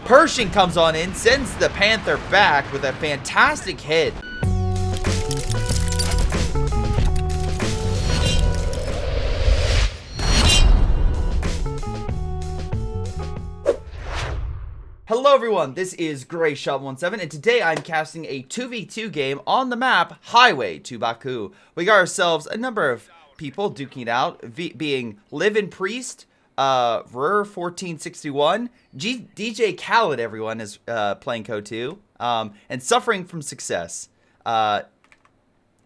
Pershing comes on in, sends the Panther back with a fantastic hit. Hello everyone, this is Greyshot17, and today I'm casting a 2v2 game on the map Highway to Baku. We got ourselves a number of people duking it out, being Live Priest, Rur1461, DJ Khaled, everyone is playing CoH2, and Suffering from Success.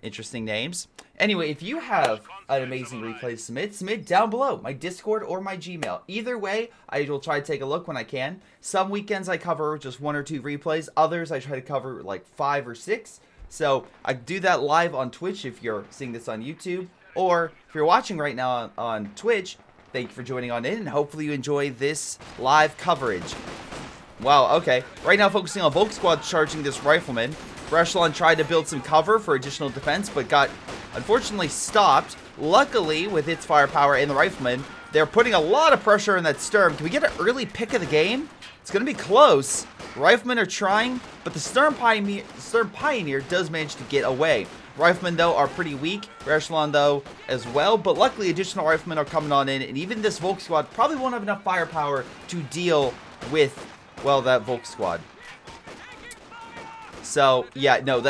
Interesting names. Anyway, if you have an amazing replay to submit down below, my Discord or my Gmail. Either way, I will try to take a look when I can. Some weekends I cover just 1 or 2 replays. Others I try to cover like 5 or 6. So I do that live on Twitch if you're seeing this on YouTube. Or if you're watching right now on Twitch, thank you for joining on in, and hopefully you enjoy this live coverage. Wow, okay. Right now focusing on Volk Squad charging this rifleman. Echelon tried to build some cover for additional defense, but got unfortunately stopped. Luckily, with its firepower and the rifleman, they're putting a lot of pressure on that Sturm. Can we get an early pick of the game? It's going to be close. Riflemen are trying, but the Sturm Pioneer does manage to get away. Riflemen, though, are pretty weak. Echelon, though, as well. But luckily, additional riflemen are coming on in, and even this Volk Squad probably won't have enough firepower to deal with, well, that Volk Squad. So, yeah, no,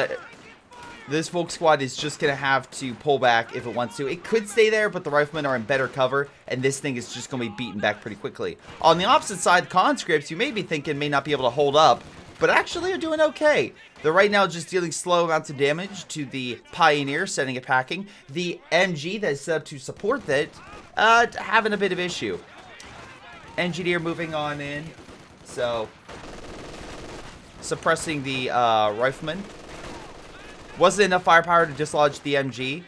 this Volk Squad is just going to have to pull back if it wants to. It could stay there, but the riflemen are in better cover, and this thing is just going to be beaten back pretty quickly. On the opposite side, the conscripts, you may be thinking, may not be able to hold up, but actually are doing okay. They're right now just dealing slow amounts of damage to the Pioneer, setting it packing. The MG that is set up to support that, having a bit of issue. Engineer moving on in, so suppressing the rifleman. Wasn't enough firepower to dislodge the MG.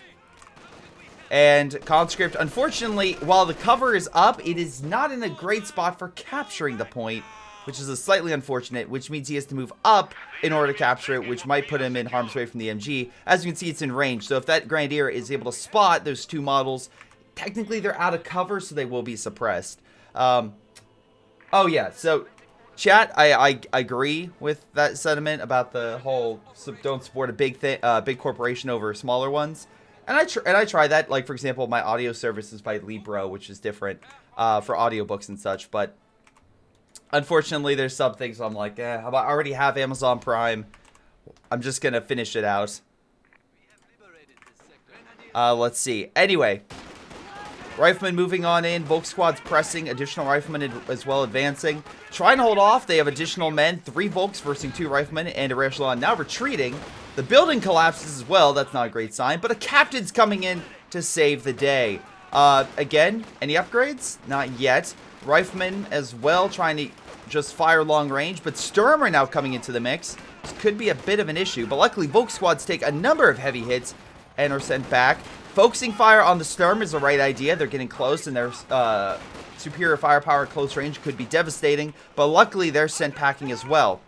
And conscript, unfortunately, while the cover is up, it is not in a great spot for capturing the point, which is slightly unfortunate, which means he has to move up in order to capture it, which might put him in harm's way from the MG. As you can see, it's in range, so if that Grenadier is able to spot those 2 models, technically they're out of cover, so they will be suppressed. Oh yeah, so chat, I agree with that sentiment about the whole don't support a big corporation over smaller ones, and I try that. Like, for example, my audio service is by Libro, which is different for audiobooks and such. But unfortunately, there's some things I'm like, I already have Amazon Prime. I'm just gonna finish it out. Let's see. Anyway. Riflemen moving on in. Volk Squad's pressing. Additional riflemen as well advancing. Trying to hold off. They have additional men. 3 Volks versus 2 riflemen. And a Echelon now retreating. The building collapses as well. That's not a great sign. But a captain's coming in to save the day. Again, any upgrades? Not yet. Riflemen as well trying to just fire long range. But Sturm are now coming into the mix. This could be a bit of an issue. But luckily, Volk Squads take a number of heavy hits and are sent back. Focusing fire on the Sturm is the right idea. They're getting close, and their superior firepower at close range could be devastating. But luckily, they're sent packing as well.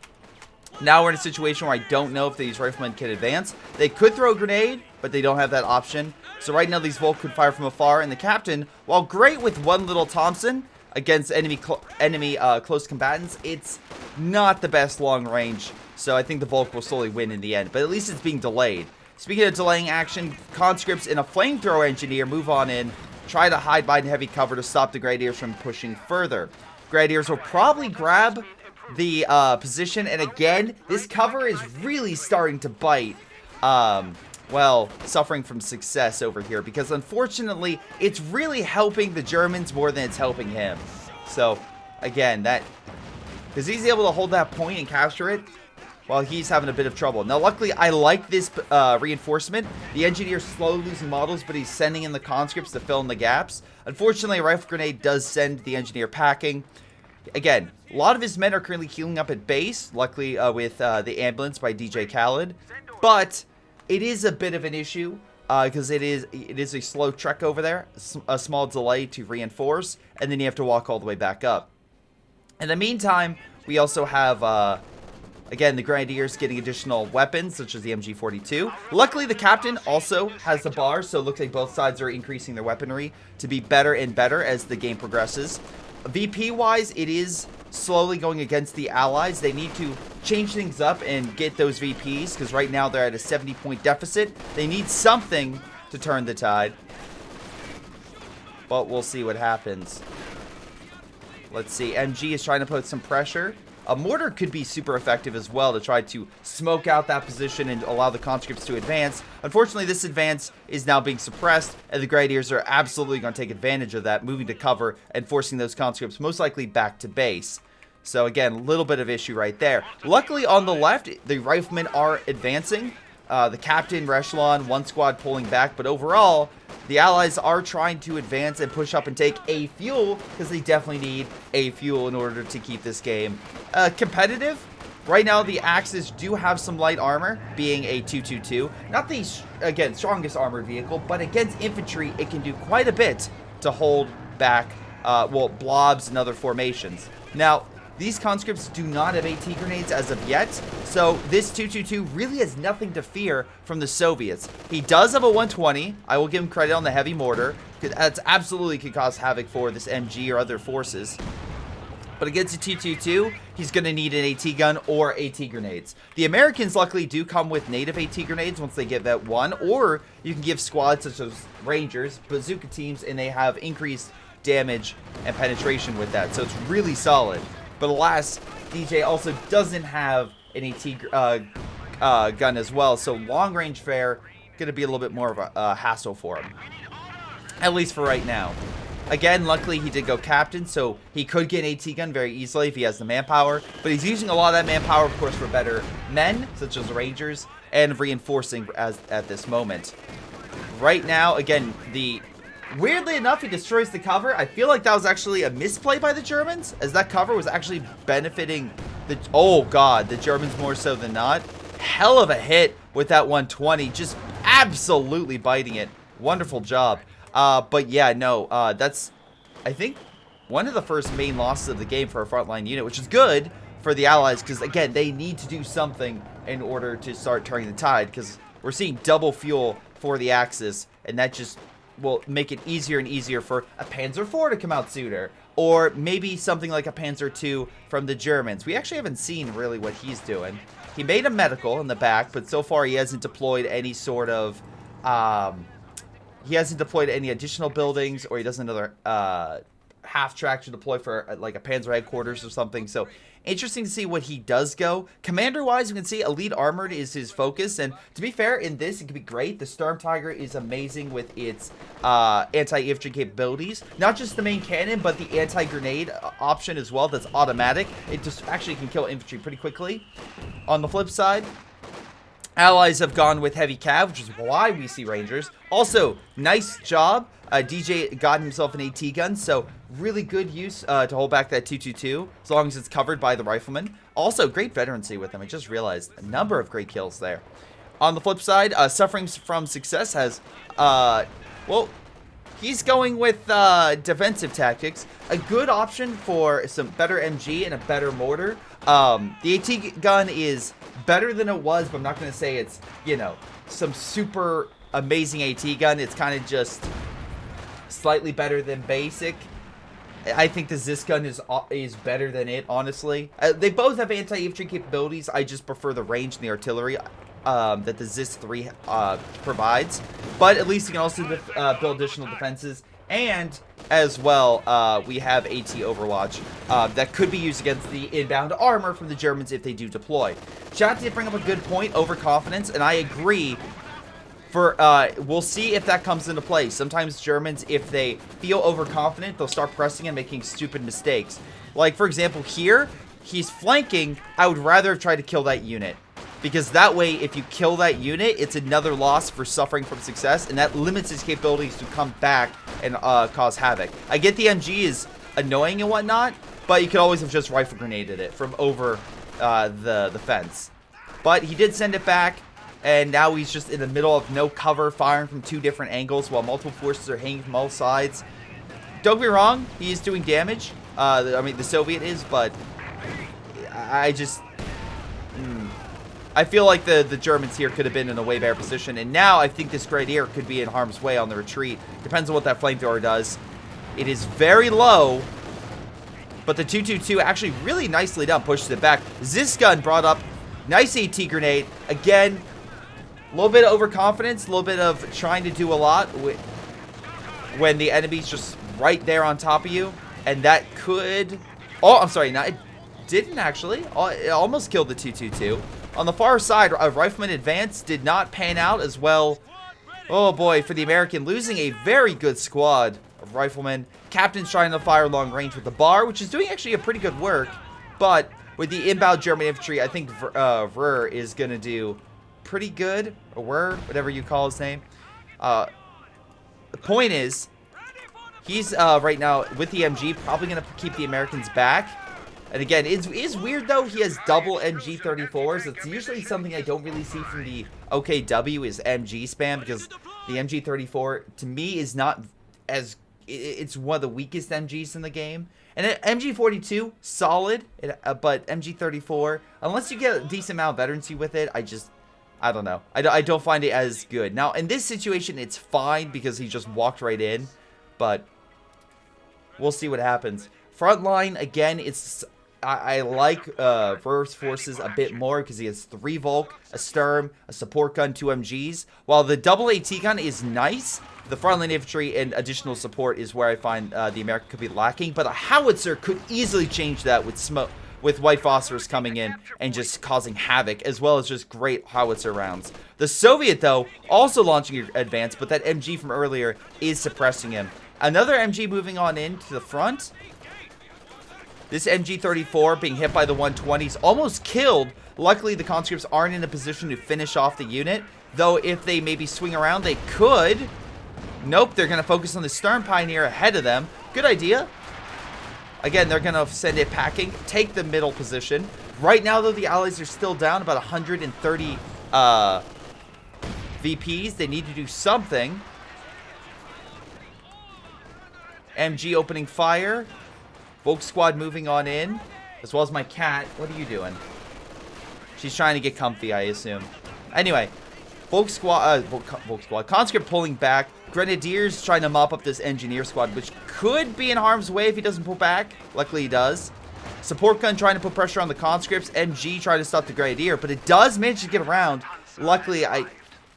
Now we're in a situation where I don't know if these riflemen can advance. They could throw a grenade, but they don't have that option. So right now, these Volk could fire from afar. And the captain, while great with 1 little Thompson against enemy close combatants, it's not the best long range. So I think the Volk will slowly win in the end. But at least it's being delayed. Speaking of delaying action, conscripts and a flamethrower engineer move on in, try to hide behind heavy cover to stop the Grenadiers from pushing further. Grenadiers will probably grab the position, and again, this cover is really starting to bite. Well, Suffering from Success over here, because unfortunately, it's really helping the Germans more than it's helping him. So, again, because he's able to hold that point and capture it, while he's having a bit of trouble. Now, luckily, I like this reinforcement. The engineer's slowly losing models, but he's sending in the conscripts to fill in the gaps. Unfortunately, a rifle grenade does send the engineer packing. Again, a lot of his men are currently healing up at base, luckily with the ambulance by DJ Khaled. But it is a bit of an issue because it is a slow trek over there, a small delay to reinforce, and then you have to walk all the way back up. In the meantime, we also have again, the Grenadiers getting additional weapons, such as the MG42. Luckily, the captain also has the bar, so it looks like both sides are increasing their weaponry to be better and better as the game progresses. VP-wise, it is slowly going against the Allies. They need to change things up and get those VPs, because right now they're at a 70-point deficit. They need something to turn the tide. But we'll see what happens. Let's see. MG is trying to put some pressure. A mortar could be super effective as well to try to smoke out that position and allow the conscripts to advance. Unfortunately, this advance is now being suppressed, and the Grenadiers are absolutely going to take advantage of that, moving to cover and forcing those conscripts most likely back to base. So again, a little bit of issue right there. Luckily, on the left, the riflemen are advancing. The captain, Rechelon, one squad pulling back, but overall, the Allies are trying to advance and push up and take a fuel, because they definitely need a fuel in order to keep this game competitive. Right now, the Axis do have some light armor, being a 222. Not the, again, strongest armored vehicle, but against infantry, it can do quite a bit to hold back, well, blobs and other formations. Now, these conscripts do not have AT grenades as of yet, so this 222 really has nothing to fear from the Soviets. He does have a 120. I will give him credit on the heavy mortar, because that's absolutely could cause havoc for this MG or other forces. But against a 222, he's going to need an AT gun or AT grenades. The Americans luckily do come with native AT grenades once they get that one, or you can give squads such as Rangers, bazooka teams, and they have increased damage and penetration with that, so it's really solid. But alas, DJ also doesn't have an AT gun as well, so long-range fare going to be a little bit more of a hassle for him. At least for right now. Again, luckily he did go captain, so he could get an AT gun very easily if he has the manpower. But he's using a lot of that manpower, of course, for better men, such as Rangers, and reinforcing at this moment. Right now, again, weirdly enough, he destroys the cover. I feel like that was actually a misplay by the Germans, as that cover was actually benefiting the... Oh, God, the Germans more so than not. Hell of a hit with that 120. Just absolutely biting it. Wonderful job. But yeah, no, that's, I think, one of the first main losses of the game for a frontline unit, which is good for the Allies, because, again, they need to do something in order to start turning the tide, because we're seeing double fuel for the Axis, and that just will make it easier and easier for a Panzer IV to come out sooner, or maybe something like a Panzer II from the Germans. We actually haven't seen really what he's doing. He made a medical in the back, but so far he hasn't deployed any sort of, he hasn't deployed any additional buildings, or he doesn't another half-track to deploy for like a Panzer headquarters or something. So interesting to see what he does go. Commander-wise, you can see Elite Armored is his focus, and to be fair, in this, it could be great. The Storm Tiger is amazing with its anti-infantry capabilities. Not just the main cannon, but the anti-grenade option as well that's automatic. It just actually can kill infantry pretty quickly. On the flip side, Allies have gone with heavy cav, which is why we see Rangers. Also, nice job. DJ got himself an AT gun, so really good use to hold back that 222, as long as it's covered by the rifleman. Also, great veterancy with him. I just realized a number of great kills there. On the flip side, Suffering from Success has, well, he's going with defensive tactics. A good option for some better MG and a better mortar. The AT gun is better than it was, but I'm not going to say it's, you know, some super amazing AT gun. It's kind of just slightly better than basic. I think the Zis gun is better than it, honestly. They both have anti-infantry capabilities. I just prefer the range and the artillery that the Zis 3 provides. But at least you can also build additional defenses. And as well, we have AT Overwatch that could be used against the inbound armor from the Germans if they do deploy. Chat did bring up a good point, overconfidence, and I agree. We'll see if that comes into play. Sometimes Germans, if they feel overconfident, they'll start pressing and making stupid mistakes. Like, for example, here, he's flanking. I would rather have tried to kill that unit, because that way, if you kill that unit, it's another loss for Suffering from Success, and that limits his capabilities to come back and cause havoc. I get the MG is annoying and whatnot, but you could always have just rifle grenaded it from over the fence. But he did send it back. And now he's just in the middle of no cover, firing from two different angles while multiple forces are hanging from all sides. Don't get me wrong, he is doing damage. I mean, the Soviet is, but I just... I feel like the Germans here could have been in a way better position. And now I think this Grenadier could be in harm's way on the retreat. Depends on what that flamethrower does. It is very low. But the 222 actually really nicely done, pushes it back. This gun brought up nice AT grenade. Again, a little bit of overconfidence, a little bit of trying to do a lot when the enemy's just right there on top of you. And that could... Oh, I'm sorry, it didn't actually. It almost killed the 222. On the far side, a rifleman advance did not pan out as well. Oh boy, for the American, losing a very good squad of riflemen. Captain's trying to fire long range with the bar, which is doing actually a pretty good work. But with the inbound German infantry, I think Ver is going to do pretty good. Or Ver, whatever you call his name. The point is, he's right now with the MG, probably going to keep the Americans back. And again, it is weird though, he has double MG34s. It's usually something I don't really see from the OKW is MG spam, because the MG34 to me is not as, it's one of the weakest MGs in the game. And MG42, solid, but MG34, unless you get a decent amount of veterancy with it, I don't know. I don't find it as good. Now, in this situation, it's fine because he just walked right in, but we'll see what happens. Front line, again, I like Ver's forces a bit more because he has 3 Volk, a Sturm, a support gun, 2 MGs. While the double AT gun is nice, the frontline infantry and additional support is where I find the American could be lacking. But a howitzer could easily change that with smoke, with white phosphorus coming in and just causing havoc, as well as just great howitzer rounds. The Soviet, though, also launching an advance, but that MG from earlier is suppressing him. Another MG moving on in to the front. This MG34 being hit by the 120s, almost killed. Luckily, the conscripts aren't in a position to finish off the unit. Though, if they maybe swing around, they could. Nope, they're going to focus on the Stern Pioneer ahead of them. Good idea. Again, they're going to send it packing, take the middle position. Right now, though, the Allies are still down about 130 VPs. They need to do something. MG opening fire. Volk squad moving on in, as well as my cat. What are you doing? She's trying to get comfy, I assume. Anyway, Volk squad, conscript pulling back. Grenadiers trying to mop up this engineer squad, which could be in harm's way if he doesn't pull back. Luckily, he does. Support gun trying to put pressure on the conscripts. MG trying to stop the grenadier, but it does manage to get around. Luckily,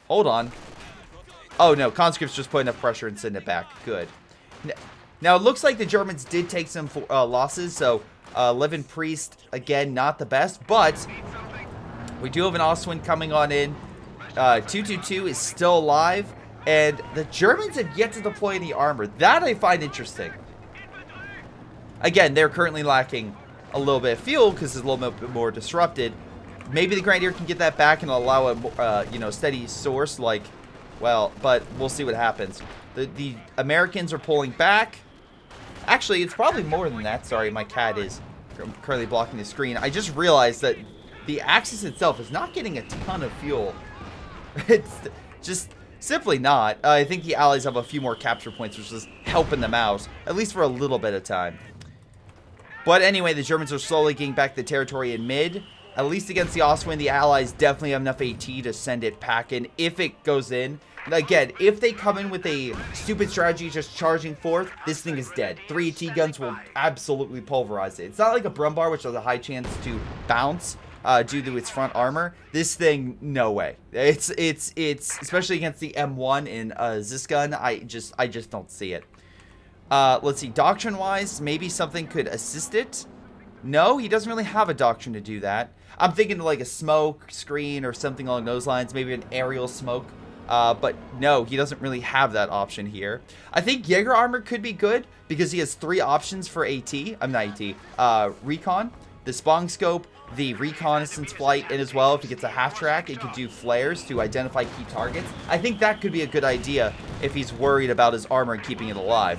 hold on. Oh no, conscripts just put enough pressure and send it back. Good. Now, it looks like the Germans did take some losses, so Levin Priest, again, not the best, but we do have an Ostwind coming on in. 222 is still alive, and the Germans have yet to deploy any armor. That I find interesting. Again, they're currently lacking a little bit of fuel because it's a little bit more disrupted. Maybe the Grenadier can get that back and allow a steady source, like, well, but we'll see what happens. The Americans are pulling back. Actually, it's probably more than that. Sorry, my cat is currently blocking the screen. I just realized that the Axis itself is not getting a ton of fuel. It's just simply not. I think the Allies have a few more capture points, which is helping them out, at least for a little bit of time. But anyway, the Germans are slowly getting back the territory in mid. At least against the Ostwind, the Allies definitely have enough AT to send it packing if it goes in. Again, if they come in with a stupid strategy just charging forth, this thing is dead. 3 AT guns will absolutely pulverize it. It's not like a Brumbar, which has a high chance to bounce due to its front armor. This thing, no way. It's especially against the M1 in this gun, I just don't see it. Let's see, doctrine-wise, maybe something could assist it. No, he doesn't really have a doctrine to do that. I'm thinking like a smoke screen or something along those lines, maybe an aerial smoke. But no, he doesn't really have that option here. I think Jaeger armor could be good because he has 3 options for AT. I'm not AT. Recon, the Spong scope, the reconnaissance flight, and as well, if he gets a half track, it could do flares to identify key targets. I think that could be a good idea if he's worried about his armor and keeping it alive.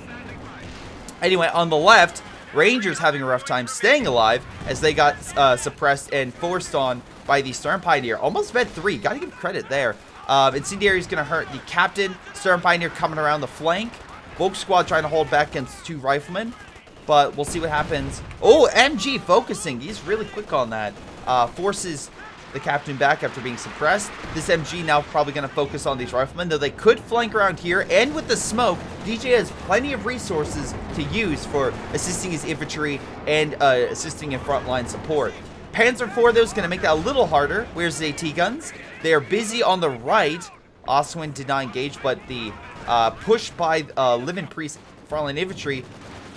Anyway, on the left, Rangers having a rough time staying alive as they got suppressed and forced on by the Stern Pioneer. Almost Med 3. Gotta give credit there. Incendiary is going to hurt the captain. Stern Pioneer coming around the flank. Volk squad trying to hold back against 2 riflemen. But we'll see what happens. Oh, MG focusing. He's really quick on that. Forces the captain back after being suppressed. This MG now probably going to focus on these riflemen, though they could flank around here. And with the smoke, DJ has plenty of resources to use for assisting his infantry and assisting in frontline support. Panzer IV, though, is going to make that a little harder. Where's the AT guns? They are busy on the right. Oswin did not engage, but the push by Livin Priest frontline infantry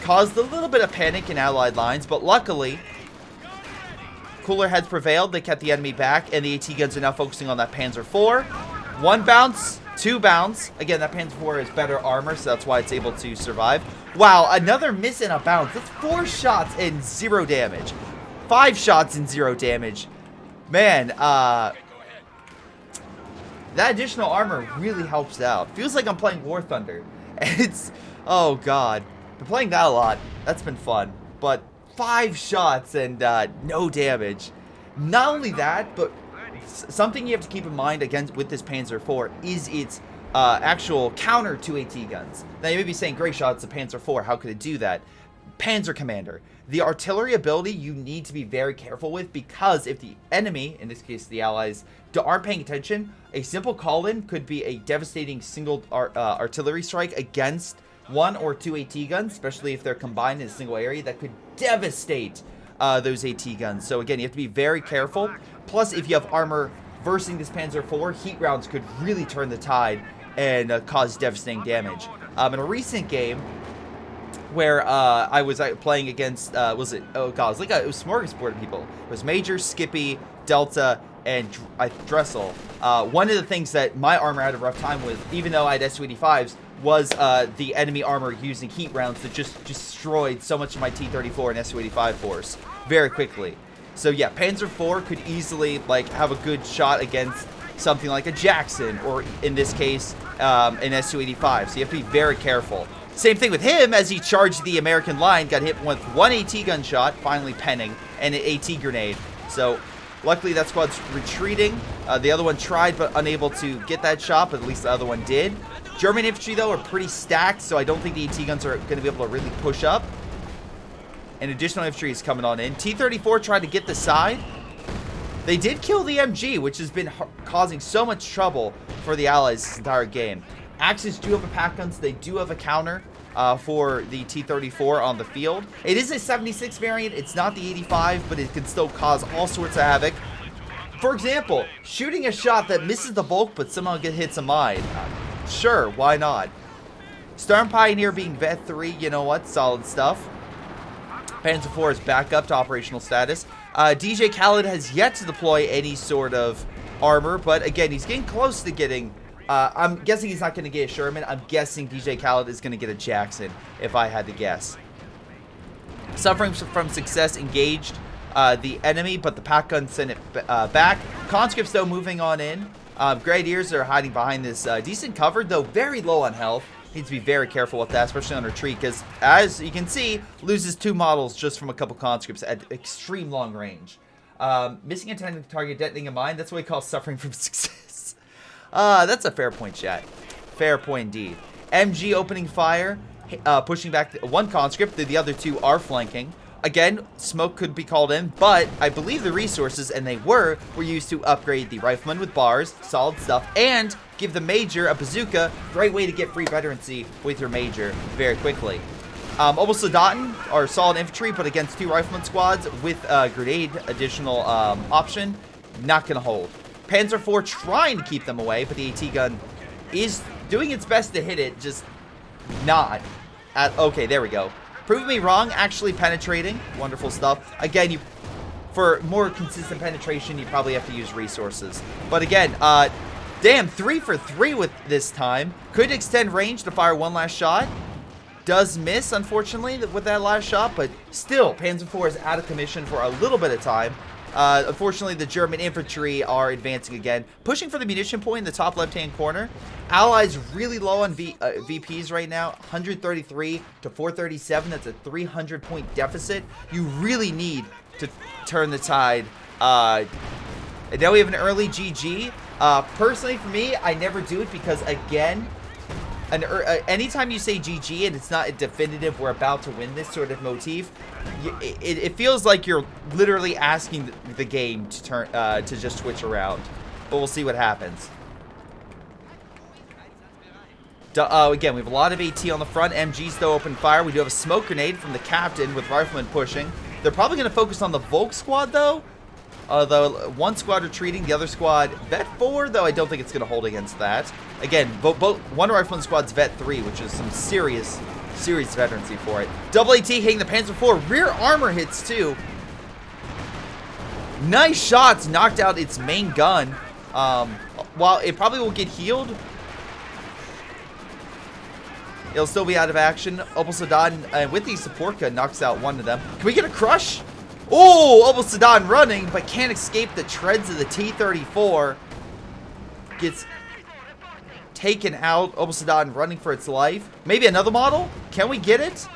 caused a little bit of panic in allied lines, but luckily cooler heads prevailed. They kept the enemy back, and the AT guns are now focusing on that Panzer IV. 1 bounce, 2 bounce. Again, that Panzer IV has better armor, so that's why it's able to survive. Wow, another miss and a bounce. That's 4 shots and 0 damage. 5 shots and 0 damage. Man, that additional armor really helps out. Feels like I'm playing War Thunder. It's, oh god. Been playing that a lot. That's been fun. But 5 shots and no damage. Not only that, but something you have to keep in mind against with this Panzer IV is its actual counter to AT guns. Now you may be saying, Greyshot, it's a Panzer IV. How could it do that? Panzer Commander. The artillery ability you need to be very careful with, because if the enemy, in this case the allies, aren't paying attention, a simple call-in could be a devastating single artillery strike against 1 or 2 AT guns, especially if they're combined in a single area, that could devastate those AT guns. So again, you have to be very careful. Plus, if you have armor versing this Panzer IV, heat rounds could really turn the tide and cause devastating damage. In a recent game, where I was playing against, it was like it was smorgasbord of people. It was Major, Skippy, Delta, and Dressel. One of the things that my armor had a rough time with, even though I had Su-85s, was the enemy armor using heat rounds that just destroyed so much of my T-34 and Su-85 force very quickly. So yeah, Panzer IV could easily like have a good shot against something like a Jackson, or in this case, an Su-85. So you have to be very careful. Same thing with him, as he charged the American line, got hit with 1 AT gun shot, finally penning, and an AT grenade. So luckily that squad's retreating. The other one tried but unable to get that shot, but at least the other one did. German infantry, though, are pretty stacked, so I don't think the AT guns are going to be able to really push up. And additional infantry is coming on in. T-34 tried to get the side. They did kill the MG, which has been causing so much trouble for the Allies this entire game. Axis do have a pack gun, so they do have a counter for the T-34 on the field. It is a 76 variant. It's not the 85, but it can still cause all sorts of havoc. For example, shooting a shot that misses the Volk, but somehow hits a mine. Sure, why not? Storm Pioneer being Vet 3, you know what? Solid stuff. Panzer IV is back up to operational status. DJ Khaled has yet to deploy any sort of armor, but again, he's getting close to getting... I'm guessing he's not going to get a Sherman. I'm guessing DJ Khaled is going to get a Jackson, if I had to guess. Suffering from success, engaged the enemy, but the pack gun sent it back. Conscripts, though, moving on in. Grenadiers are hiding behind this decent cover, though very low on health. Needs to be very careful with that, especially on retreat, because as you can see, loses 2 models just from a couple conscripts at extreme long range. Missing intended target, detonating a mine, that's what we call suffering from success. That's a fair point, chat. Fair point indeed. MG opening fire, pushing back 1 conscript, the other 2 are flanking. Again, smoke could be called in, but I believe the resources, and they were used to upgrade the rifleman with bars, solid stuff, and give the major a bazooka. Great way to get free veterancy with your major very quickly. Obersoldaten are solid infantry, but against 2 rifleman squads with grenade additional option, not going to hold. Panzer IV trying to keep them away, but the AT gun is doing its best to hit it, just not. Okay, there we go. Prove me wrong, actually penetrating. Wonderful stuff. Again, for more consistent penetration, you probably have to use resources. But again, damn, 3 for 3 with this time. Could extend range to fire 1 last shot. Does miss, unfortunately, with that last shot, but still, Panzer IV is out of commission for a little bit of time. Unfortunately, the German infantry are advancing again. Pushing for the munition point in the top left-hand corner. Allies really low on VPs right now. 133 to 437. That's a 300-point deficit. You really need to turn the tide. And now we have an early GG. Personally, for me, I never do it because, again, anytime you say GG and it's not a definitive we're about to win this sort of motif, it feels like you're literally asking the game to turn to just switch around. But we'll see what happens. Again, we have a lot of AT on the front. MGs though open fire. We do have a smoke grenade from the captain with riflemen pushing. They're probably going to focus on the Volk squad though. Although one squad retreating, the other squad vet 4, though I don't think it's going to hold against that. Again, one rifleman squad's vet 3, which is some serious veterancy for it. Double AT hitting the Panzer IV. Rear armor hits too. Nice shots, knocked out its main gun. While it probably will get healed, it'll still be out of action. Opel Sedan with the support gun knocks out one of them. Can we get a crush? Oh, Opel Sedan running, but can't escape the treads of the T-34. Gets taken out. Opel Sedan running for its life. Maybe another model? Can we get it?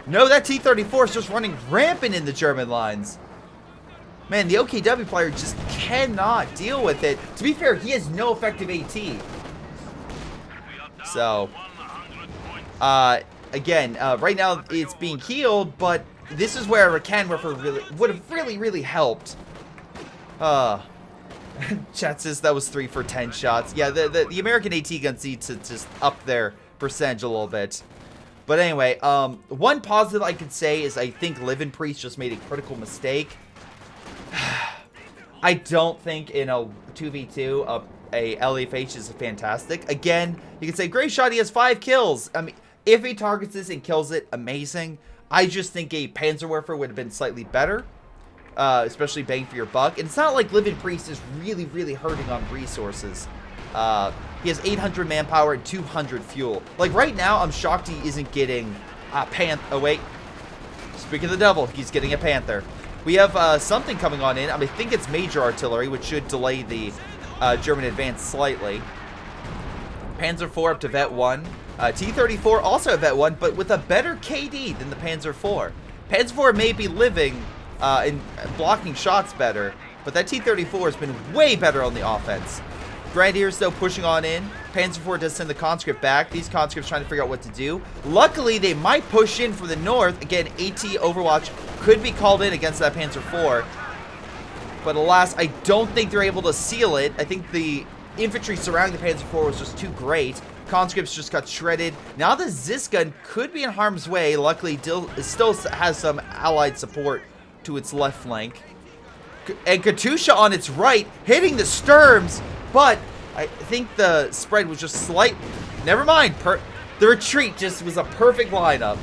No, that T-34 is just running rampant in the German lines. Man, the OKW player just cannot deal with it. To be fair, he has no effective AT. So, again, right now it's being healed, but this is where a cannon rifle would have really helped. Chat says that was 3 for 10 shots. Yeah, the American AT guns need to just up their percentage a little bit. But anyway, one positive I could say is I think Livin Priest just made a critical mistake. I don't think in a 2v2 a LEFH is fantastic. Again, you can say Greyshot, he has 5 kills. I mean, if he targets this and kills it, amazing. I just think a Panzerwerfer would have been slightly better, especially bang for your buck. And it's not like Livin Priest is really hurting on resources. He has 800 manpower and 200 fuel. Like right now, I'm shocked he isn't getting oh wait, speaking of the devil, he's getting a Panther. We have something coming on in. I mean, I think it's major artillery, which should delay the German advance slightly. Panzer IV up to vet 1. T-34 also at vet 1, but with a better KD than the Panzer IV. Panzer IV may be living and blocking shots better, but that T-34 has been way better on the offense. Grenadiers, though, pushing on in. Panzer IV does send the conscript back. These conscripts trying to figure out what to do. Luckily, they might push in from the north. Again, AT Overwatch could be called in against that Panzer IV. But alas, I don't think they're able to seal it. I think the infantry surrounding the Panzer IV was just too great. Conscripts just got shredded. Now the Zis gun could be in harm's way. Luckily, it still has some allied support to its left flank. And Katusha on its right, hitting the Sturms. But I think the spread was just slight. Never mind. The retreat just was a perfect lineup.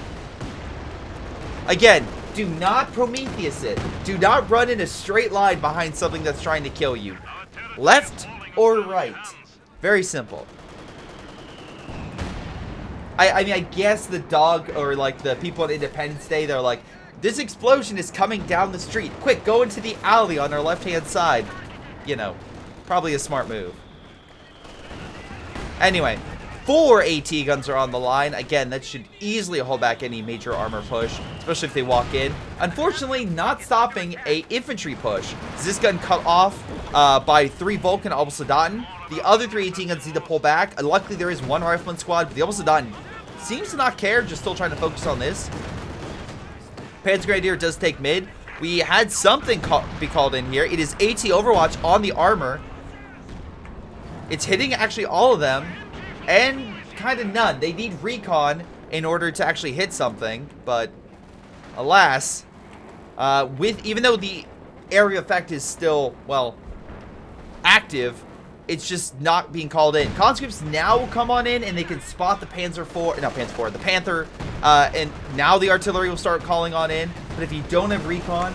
Again, do not Prometheus it. Do not run in a straight line behind something that's trying to kill you. Left or right. Very simple. I mean, I guess the dog or like the people on Independence Day, they're like, this explosion is coming down the street. Quick, go into the alley on our left-hand side. You know, probably a smart move. Anyway, 4 AT guns are on the line. Again, that should easily hold back any major armor push, especially if they walk in. Unfortunately, not stopping a infantry push. This gun cut off by 3 Vulcan Opel Sedan. The other 3 AT guns need to pull back. Luckily, there is 1 rifleman squad, but the Opel Sedan seems to not care, just still trying to focus on this. Panzer Grenadier does take mid. We had something be called in here. It is AT Overwatch on the armor. It's hitting actually all of them, and kind of none. They need recon in order to actually hit something, but alas, even though the area effect is still, well, active, it's just not being called in. Conscripts now will come on in and they can spot the the Panther, and now the artillery will start calling on in. But if you don't have recon,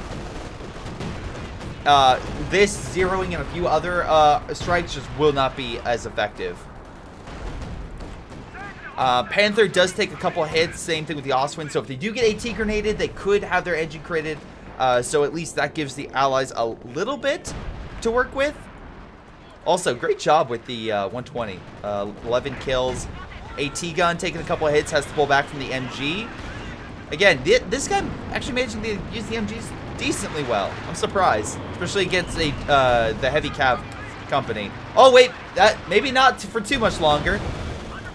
this zeroing and a few other strikes just will not be as effective. Panther does take a couple of hits, same thing with the Oswin. So if they do get AT grenaded, they could have their engine critted. So at least that gives the allies a little bit to work with. Also, great job with the 120. 11 kills. AT gun taking a couple of hits, has to pull back from the MG. Again, this guy actually managing to use the MGs decently well. I'm surprised, especially against the heavy cav company. Oh wait, that maybe not for too much longer.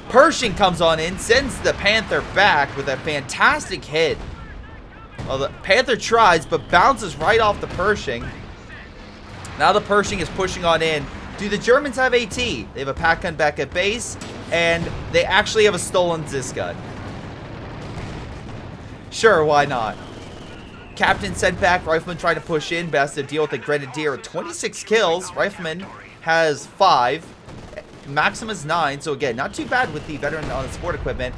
Pershing comes on in, sends the Panther back with a fantastic hit. Well, the Panther tries, but bounces right off the Pershing. Now the Pershing is pushing on in. Do the Germans have AT? They have a pack gun back at base, and they actually have a stolen Zis gun. Sure, why not? Captain sent back, Rifleman trying to push in, but has to deal with the Grenadier with 26 kills. Rifleman has 5. Maximus 9, so again, not too bad with the veteran on the sport equipment.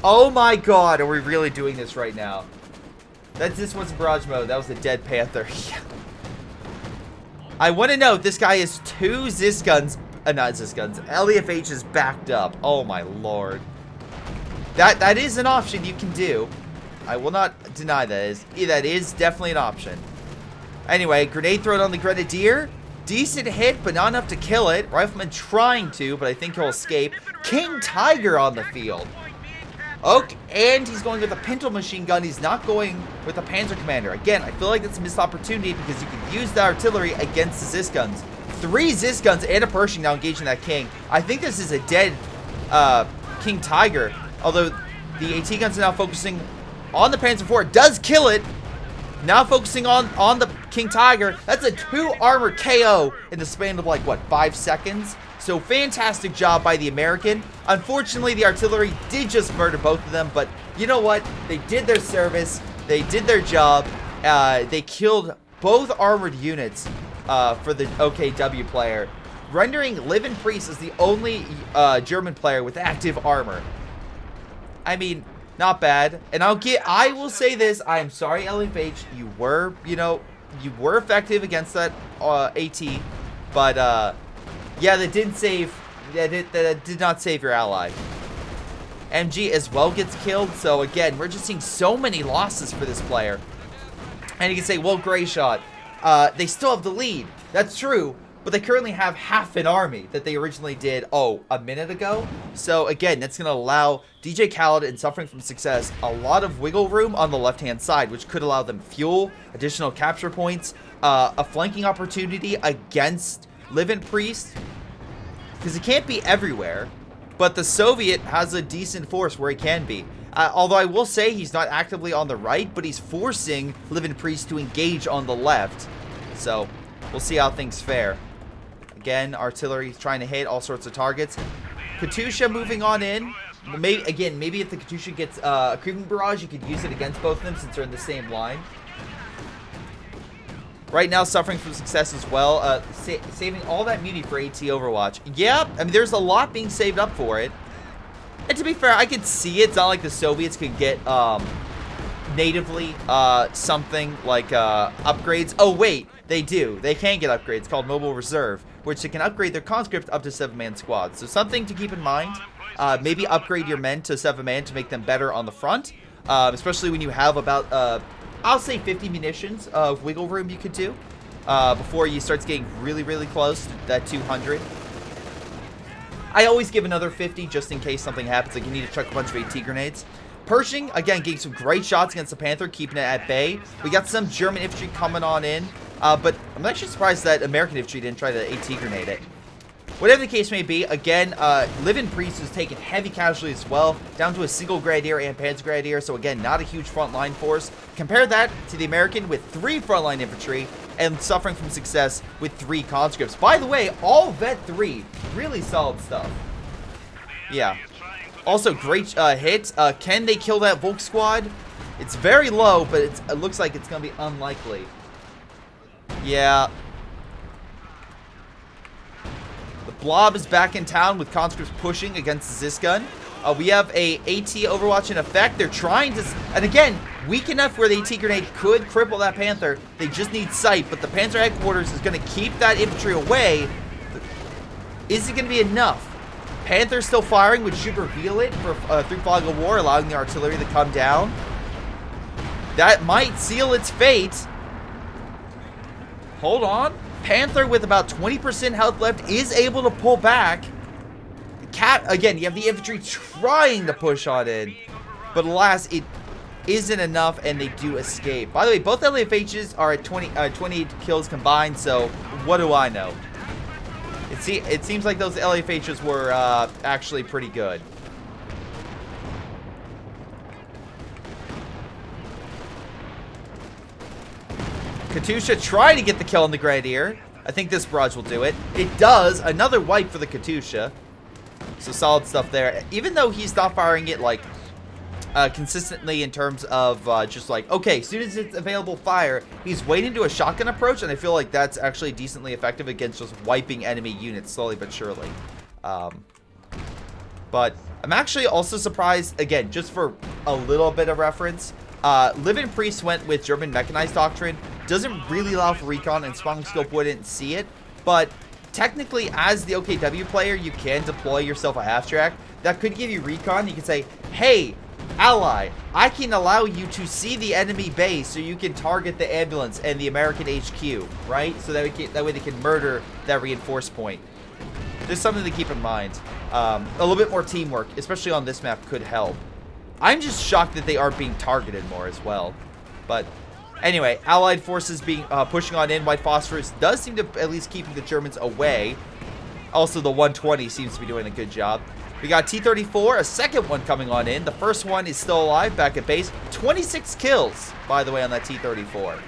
Oh my god, are we really doing this right now? This was barrage mode. That was a dead Panther. I want to note, this guy has 2 Zis guns, not Zis guns, LEFH is backed up. Oh my lord. That is an option you can do. I will not deny that is definitely an option. Anyway, grenade thrown on the Grenadier. Decent hit, but not enough to kill it. Rifleman trying to, but I think he'll escape. King Tiger on the field. Okay, and he's going with a Pinto machine gun. He's not going with a Panzer Commander. Again, I feel like it's a missed opportunity because you can use the artillery against the Zis guns. 3 Zis guns and a Pershing now engaging that King. I think this is a dead King Tiger, although the AT guns are now focusing on the Panzer IV. Does kill it. Now focusing on the King Tiger. That's a 2 armor KO in the span of like, what, 5 seconds? So fantastic job by the American. Unfortunately, the artillery did just murder both of them, but you know what? They did their service. They did their job. They killed both armored units for the OKW player, rendering Livin Priest as the only German player with active armor. I mean, not bad. And I will say this, I am sorry, LFH, you were effective against that AT, but yeah, that did not save your ally. MG as well gets killed, so again, we're just seeing so many losses for this player. And you can say, well, Greyshot, they still have the lead. That's true, but they currently have half an army that they originally did, a minute ago. So again, that's going to allow DJ Khaled and Suffering from Success a lot of wiggle room on the left-hand side, which could allow them fuel, additional capture points, a flanking opportunity against Livin Priest, because it can't be everywhere, but the Soviet has a decent force where he can be. Although I will say he's not actively on the right, but he's forcing Livin Priest to engage on the left. So we'll see how things fare. Again, artillery trying to hit all sorts of targets. Katusha moving on in. Maybe if the Katusha gets a creeping barrage, you could use it against both of them since they're in the same line. Right now, Suffering from Success as well, saving all that muni for AT Overwatch. Yeah, I mean, there's a lot being saved up for it. And to be fair, I could see it. It's not like the Soviets could get natively something like upgrades. Oh, wait, they do. They can get upgrades called Mobile Reserve, which they can upgrade their conscript up to 7-man squads. So something to keep in mind. Maybe upgrade your men to 7-man to make them better on the front, especially when you have about I'll say 50 munitions of wiggle room you could do before you start getting really, really close to that 200. I always give another 50 just in case something happens, like you need to chuck a bunch of AT grenades. Pershing, again, getting some great shots against the Panther, keeping it at bay. We got some German infantry coming on in, but I'm actually surprised that American infantry didn't try to AT grenade it. Whatever the case may be, again, Livin Priest has taken heavy casualties as well, down to a single Grenadier and Panzer Grenadier, so again, not a huge frontline force. Compare that to the American with 3 frontline infantry and Suffering from Success with 3 conscripts. By the way, all Vet 3, really solid stuff. Yeah. Also, great hit. Can they kill that Volk squad? It's very low, but it looks like it's going to be unlikely. Yeah. Blob is back in town with conscripts pushing against the Zis gun. We have a AT Overwatch in effect. They're trying to, and again, weak enough where the AT grenade could cripple that Panther. They just need sight, but the Panzer headquarters is going to keep that infantry away. Is it going to be enough? Panther's still firing, which should reveal it for through fog of war, allowing the artillery to come down. That might seal its fate. Hold on. Panther with about 20% health left is able to pull back. Again, you have the infantry trying to push on in, but alas, it isn't enough, and they do escape. By the way, both LEFHs are at 28 kills combined, so what do I know? It seems like those LEFHs were actually pretty good. Katyusha trying to get the kill on the Grenadier. I think this barrage will do it. It does. Another wipe for the Katyusha. So solid stuff there. Even though he's not firing it like consistently in terms of just like, okay, as soon as it's available fire, he's waiting to a shotgun approach, and I feel like that's actually decently effective against just wiping enemy units slowly but surely. But I'm actually also surprised, again, just for a little bit of reference, Living Priest went with German Mechanized Doctrine. Doesn't really allow for recon, and Spawning Scope wouldn't see it, but technically, as the OKW player, you can deploy yourself a half-track. That could give you recon. You can say, hey, ally, I can allow you to see the enemy base so you can target the ambulance and the American HQ, right? So that way they can murder that reinforce point. There's something to keep in mind. A little bit more teamwork, especially on this map, could help. I'm just shocked that they aren't being targeted more as well. But anyway, Allied forces being pushing on in. White Phosphorus does seem to at least keep the Germans away. Also, the 120 seems to be doing a good job. We got T-34, a second one coming on in. The first one is still alive back at base. 26 kills, by the way, on that T-34.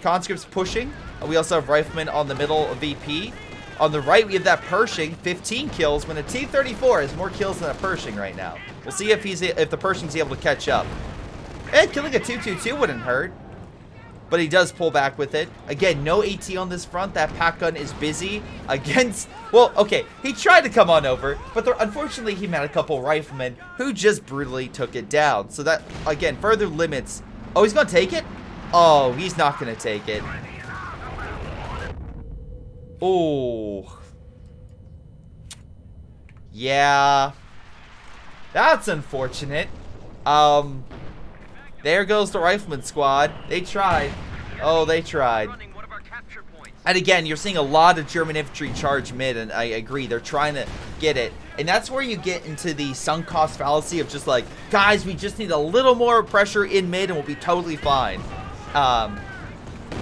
Conscripts pushing. We also have Riflemen on the middle of VP. On the right, we have that Pershing, 15 kills, when a T-34 has more kills than a Pershing right now. We'll see if the Pershing's able to catch up. And killing a 2-2-2 wouldn't hurt. But he does pull back with it. Again, no AT on this front. That pack gun is busy against... Well, okay, he tried to come on over, but unfortunately he met a couple riflemen who just brutally took it down. So that, again, further limits... Oh, he's going to take it? Oh, he's not going to take it. Oh. Yeah. That's unfortunate. There goes the rifleman squad. They tried. Oh, they tried. And again, you're seeing a lot of German infantry charge mid, and I agree, they're trying to get it. And that's where you get into the sunk cost fallacy of just like, guys, we just need a little more pressure in mid and we'll be totally fine.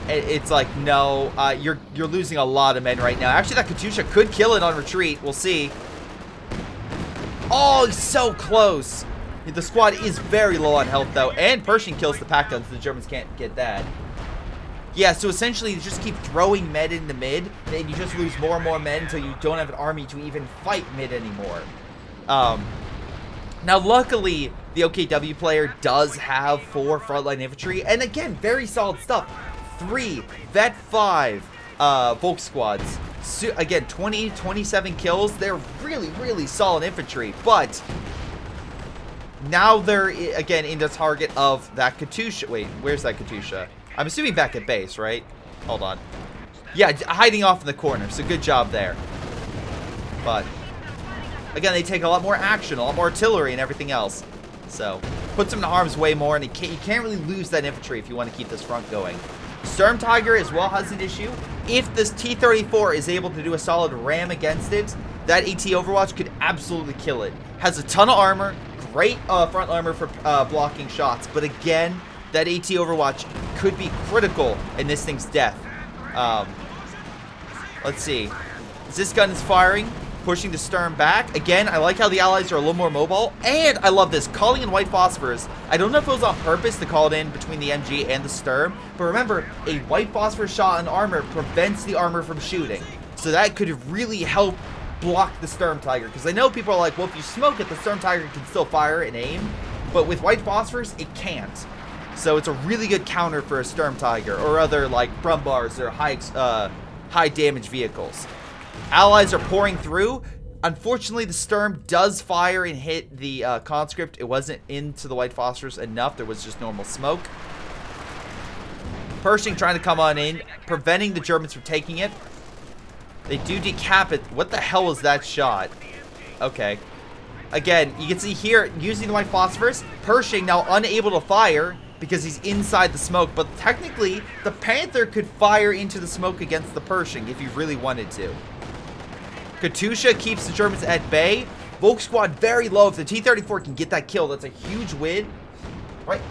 It's like, no, you're losing a lot of men right now. Actually, that Katyusha could kill it on retreat. We'll see. Oh, he's so close. The squad is very low on health, though, and Pershing kills the pack guns. The Germans can't get that. Yeah, so essentially, you just keep throwing med into mid, and you just lose more and more men until you don't have an army to even fight mid anymore. Now, luckily, the OKW player does have 4 frontline infantry, and again, very solid stuff. 3 Vet 5 Volk squads. So, again, 27 kills. They're really, really solid infantry, but now they're, again, in the target of that Katyusha. Wait, where's that Katyusha? I'm assuming back at base, right? Hold on. Yeah, hiding off in the corner, so good job there. But, again, they take a lot more action, a lot more artillery and everything else. So, puts them in harm's way more, and you can't really lose that infantry if you want to keep this front going. Sturm Tiger as well has an issue. If this T-34 is able to do a solid ram against it, that AT Overwatch could absolutely kill it. Has a ton of armor, great front armor for blocking shots, but again, that AT Overwatch could be critical in this thing's death. Let's see. This gun is firing, pushing the Sturm back. Again, I like how the allies are a little more mobile, and I love this, calling in white phosphorus. I don't know if it was on purpose to call it in between the MG and the Sturm, but remember, a white phosphorus shot on armor prevents the armor from shooting. So that could really help block the Sturm Tiger, because I know people are like, well, if you smoke it, the Sturm Tiger can still fire and aim, but with white phosphorus, it can't. So it's a really good counter for a Sturm Tiger or other like Brumbars or high damage vehicles. Allies are pouring through. Unfortunately, the Sturm does fire and hit the conscript. It wasn't into the white phosphorus enough. There was just normal smoke. Pershing trying to come on in, preventing the Germans from taking it. They do decap it. What the hell was that shot? Okay. Again, you can see here, using the white phosphorus, Pershing now unable to fire because he's inside the smoke. But technically, the Panther could fire into the smoke against the Pershing if he really wanted to. Katyusha keeps the Germans at bay. Volk squad very low. If the T-34 can get that kill, that's a huge win. Right,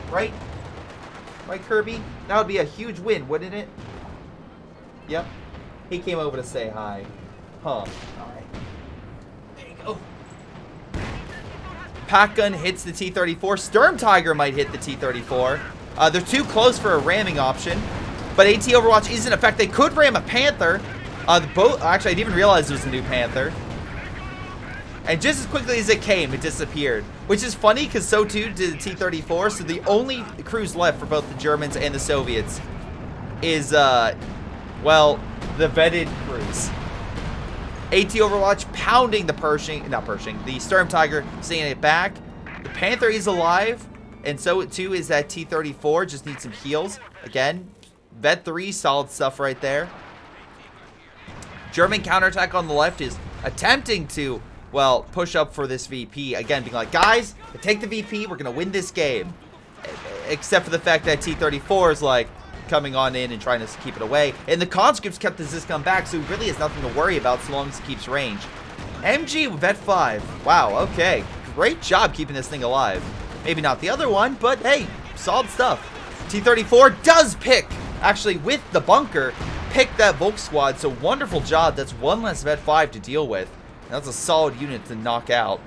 Kirby? That would be a huge win, wouldn't it? Yep. He came over to say hi. Huh. Alright. There you go. Pack gun hits the T-34. Sturm Tiger might hit the T-34. They're too close for a ramming option. But AT Overwatch is in effect. They could ram a Panther. The boat, actually, I didn't even realize it was a new Panther. And just as quickly as it came, it disappeared. Which is funny, because so too did the T-34. So the only crews left for both the Germans and the Soviets is, well, the vetted crews. AT Overwatch pounding the the Storm Tiger, sending it back. The Panther is alive, and so too is that T-34. Just needs some heals. Again, Vet 3, solid stuff right there. German counterattack on the left is attempting to, well, push up for this VP. Again, being like, guys, take the VP, we're going to win this game. Except for the fact that T-34 is like coming on in and trying to keep it away. And the conscripts kept the Ziscon back, so he really has nothing to worry about so long as he keeps range. MG with Vet 5. Wow, okay. Great job keeping this thing alive. Maybe not the other one, but hey, solid stuff. T-34 does pick, actually with the bunker, pick that Volk squad, so wonderful job. That's one less Vet 5 to deal with. That's a solid unit to knock out.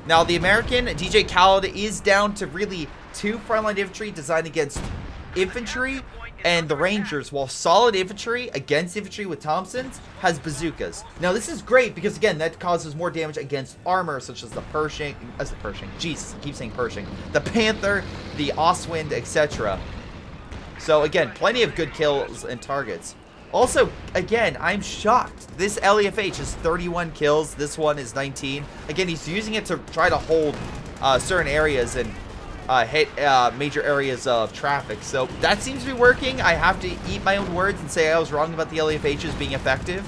Now, the American, DJ Khaled, is down to really 2 frontline infantry designed against infantry, and the Rangers, while solid infantry against infantry with Thompsons, has bazookas. Now, this is great because, again, that causes more damage against armor, such as the Pershing, Jesus, I keep saying Pershing, the Panther, the Ostwind, etc. So, again, plenty of good kills and targets. Also, again, I'm shocked. This LEFH is 31 kills. This one is 19. Again, he's using it to try to hold certain areas and hit major areas of traffic. So that seems to be working. I have to eat my own words and say I was wrong about the LEFHs being effective.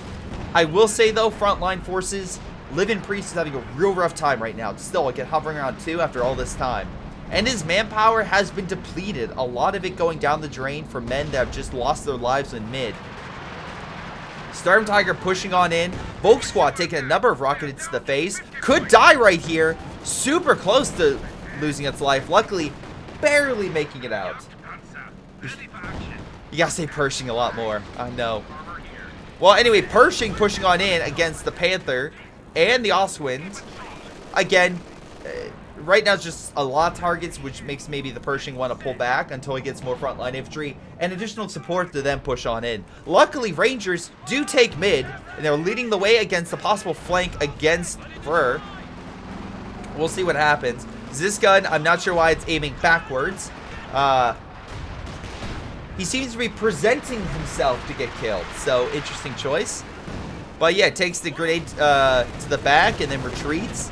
I will say, though, frontline forces, Livin Priest is having a real rough time right now. Still, again, hovering around 2 after all this time. And his manpower has been depleted. A lot of it going down the drain for men that have just lost their lives in mid. Storm Tiger pushing on in. Volk squad taking a number of rockets to the face. Could die right here. Super close to losing its life. Luckily, barely making it out. You gotta say Pershing a lot more. I know. Well, anyway, Pershing pushing on in against the Panther and the Ostwind. Again, right now it's just a lot of targets, which makes maybe the Pershing want to pull back until he gets more frontline infantry and additional support to then push on in. Luckily, Rangers do take mid, and they're leading the way against the possible flank against Fur. We'll see what happens. This gun, I'm not sure why it's aiming backwards. He seems to be presenting himself to get killed, so interesting choice. But yeah, takes the grenade to the back and then retreats.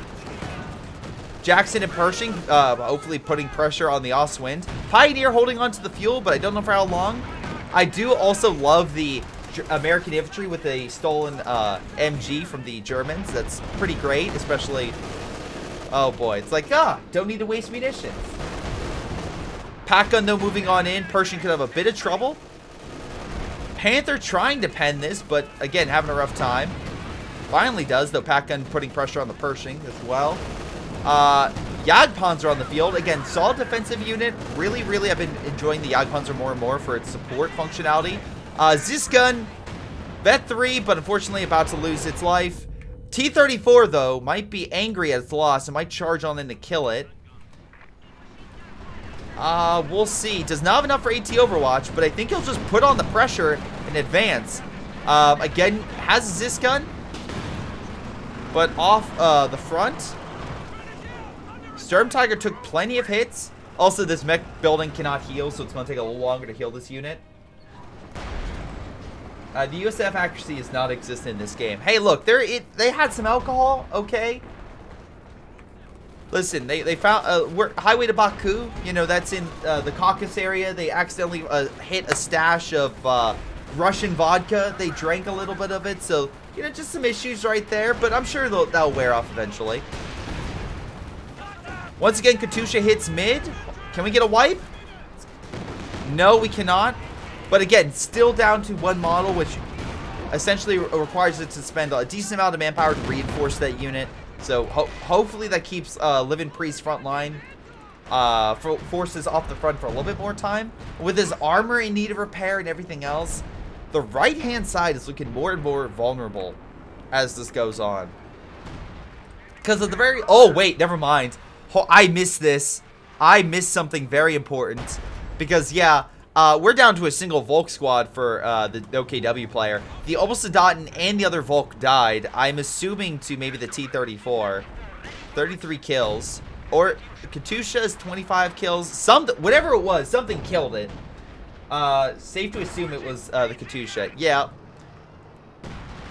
Jackson and Pershing, hopefully putting pressure on the Ostwind. Pioneer holding on to the fuel, but I don't know for how long. I do also love the American infantry with a stolen MG from the Germans. That's pretty great, especially... Oh boy, it's like, don't need to waste munitions. Pack gun, though, moving on in. Pershing could have a bit of trouble. Panther trying to pen this, but again, having a rough time. Finally does, though. Pack gun putting pressure on the Pershing as well. Jagdpanzer on the field. Again, solid defensive unit. Really, I've been enjoying the Jagdpanzer more and more for its support functionality. This gun, Vet 3, but unfortunately about to lose its life. T-34, though, might be angry at its loss and might charge on in to kill it. We'll see. Does not have enough for AT Overwatch, but I think he'll just put on the pressure and advance. Again, has this gun, but off the front. Storm Tiger took plenty of hits. Also, this mech building cannot heal, so it's going to take a little longer to heal this unit. The USF accuracy does not exist in this game. Hey, look, they had some alcohol, okay? Listen, they found highway to Baku. You know, that's in the Caucasus area. They accidentally hit a stash of Russian vodka. They drank a little bit of it, so you know, just some issues right there. But I'm sure that'll wear off eventually. Once again, Katusha hits mid. Can we get a wipe? No, we cannot. But again, still down to one model, which essentially requires it to spend a decent amount of manpower to reinforce that unit. So hopefully that keeps Livin Priest front line forces off the front for a little bit more time. With his armor in need of repair and everything else, the right-hand side is looking more and more vulnerable as this goes on. Because of the very... Oh, wait, never mind. I missed this. I missed something very important. Because, yeah... We're down to a single Volk squad for the OKW player. The Obelsodaten and the other Volk died. I'm assuming to maybe the T-34. 33 kills. Or Katusha's 25 kills. Whatever it was, something killed it. Safe to assume it was the Katusha. Yeah.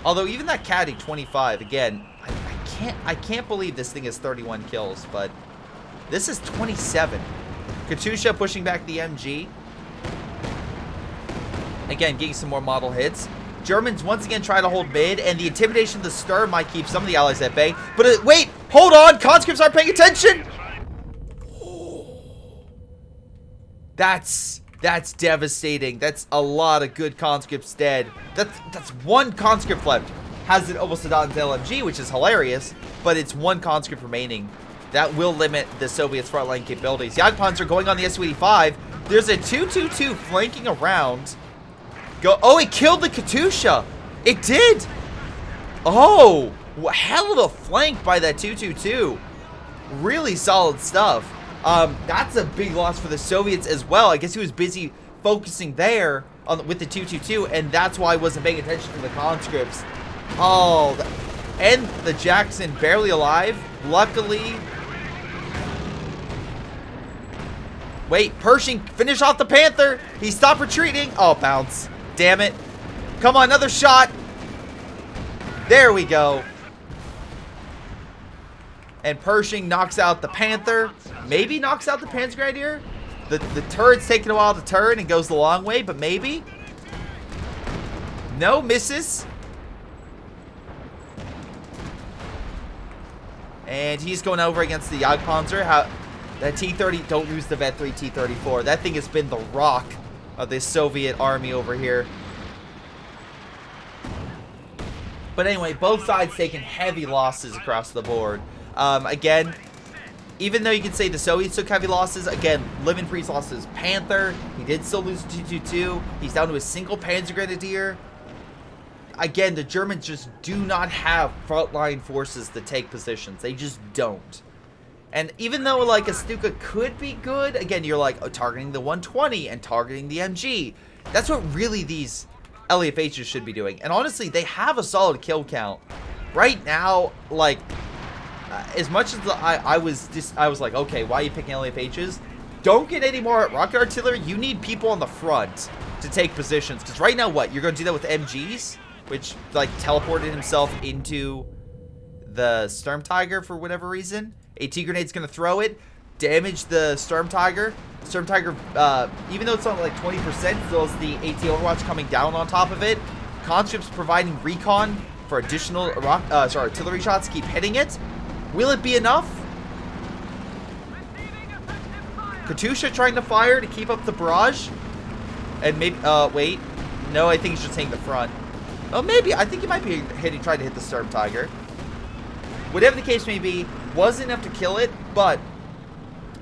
Although even that Caddy 25, again, I can't believe this thing is 31 kills, but this is 27. Katusha pushing back the MG. Again, getting some more model hits. Germans once again try to hold mid, and the intimidation of the Sturm might keep some of the allies at bay. But wait, hold on, conscripts aren't paying attention. That's devastating. That's a lot of good conscripts dead. That's one conscript left. Has an Obelsodaten's LMG, which is hilarious, but it's one conscript remaining. That will limit the Soviets' frontline capabilities. Jagdpanzer going on the Su-85. There's a 2-2-2 flanking around. Oh, it killed the Katusha. It did. Oh, hell of a flank by that 2-2-2. Really solid stuff. That's a big loss for the Soviets as well. I guess he was busy focusing there with the 2-2-2, and that's why I wasn't paying attention to the conscripts. Oh, and the Jackson barely alive. Luckily. Wait, Pershing finish off the Panther. He stopped retreating. Oh, bounce. Damn it. Come on, another shot. There we go. And Pershing knocks out the Panther. Maybe knocks out the Panzergrenadier. The turret's taking a while to turn and goes the long way, but maybe. No, misses. And he's going over against the Jagdpanzer. That T-30, don't use the Vet 3 T-34. That thing has been the rock of this Soviet army over here. But anyway, both sides taking heavy losses across the board. Again, even though you can say the Soviets took heavy losses, again, Liebenfried's lost his Panther. He did still lose 2-2-2. He's down to a single Panzergrenadier. Again, the Germans just do not have frontline forces to take positions. They just don't. And even though, like, a Stuka could be good, again, you're like, oh, targeting the 120 and targeting the MG. That's what really these LEFHs should be doing. And honestly, they have a solid kill count. Right now, like, as much as I was like, okay, why are you picking LEFHs? Don't get any more rocket artillery. You need people on the front to take positions. Because right now, what? You're going to do that with MGs? Which, like, teleported himself into the Sturm Tiger for whatever reason. AT grenade's going to throw it, damage the Sturm Tiger. Sturm Tiger, even though it's on like 20%, still has the AT Overwatch coming down on top of it. Conscripts providing recon for additional artillery shots to keep hitting it. Will it be enough? Katusha trying to fire to keep up the barrage. And maybe, wait. No, I think he's just hitting the front. Oh, maybe. I think he might be trying to hit the Sturm Tiger. Whatever the case may be, wasn't enough to kill it, but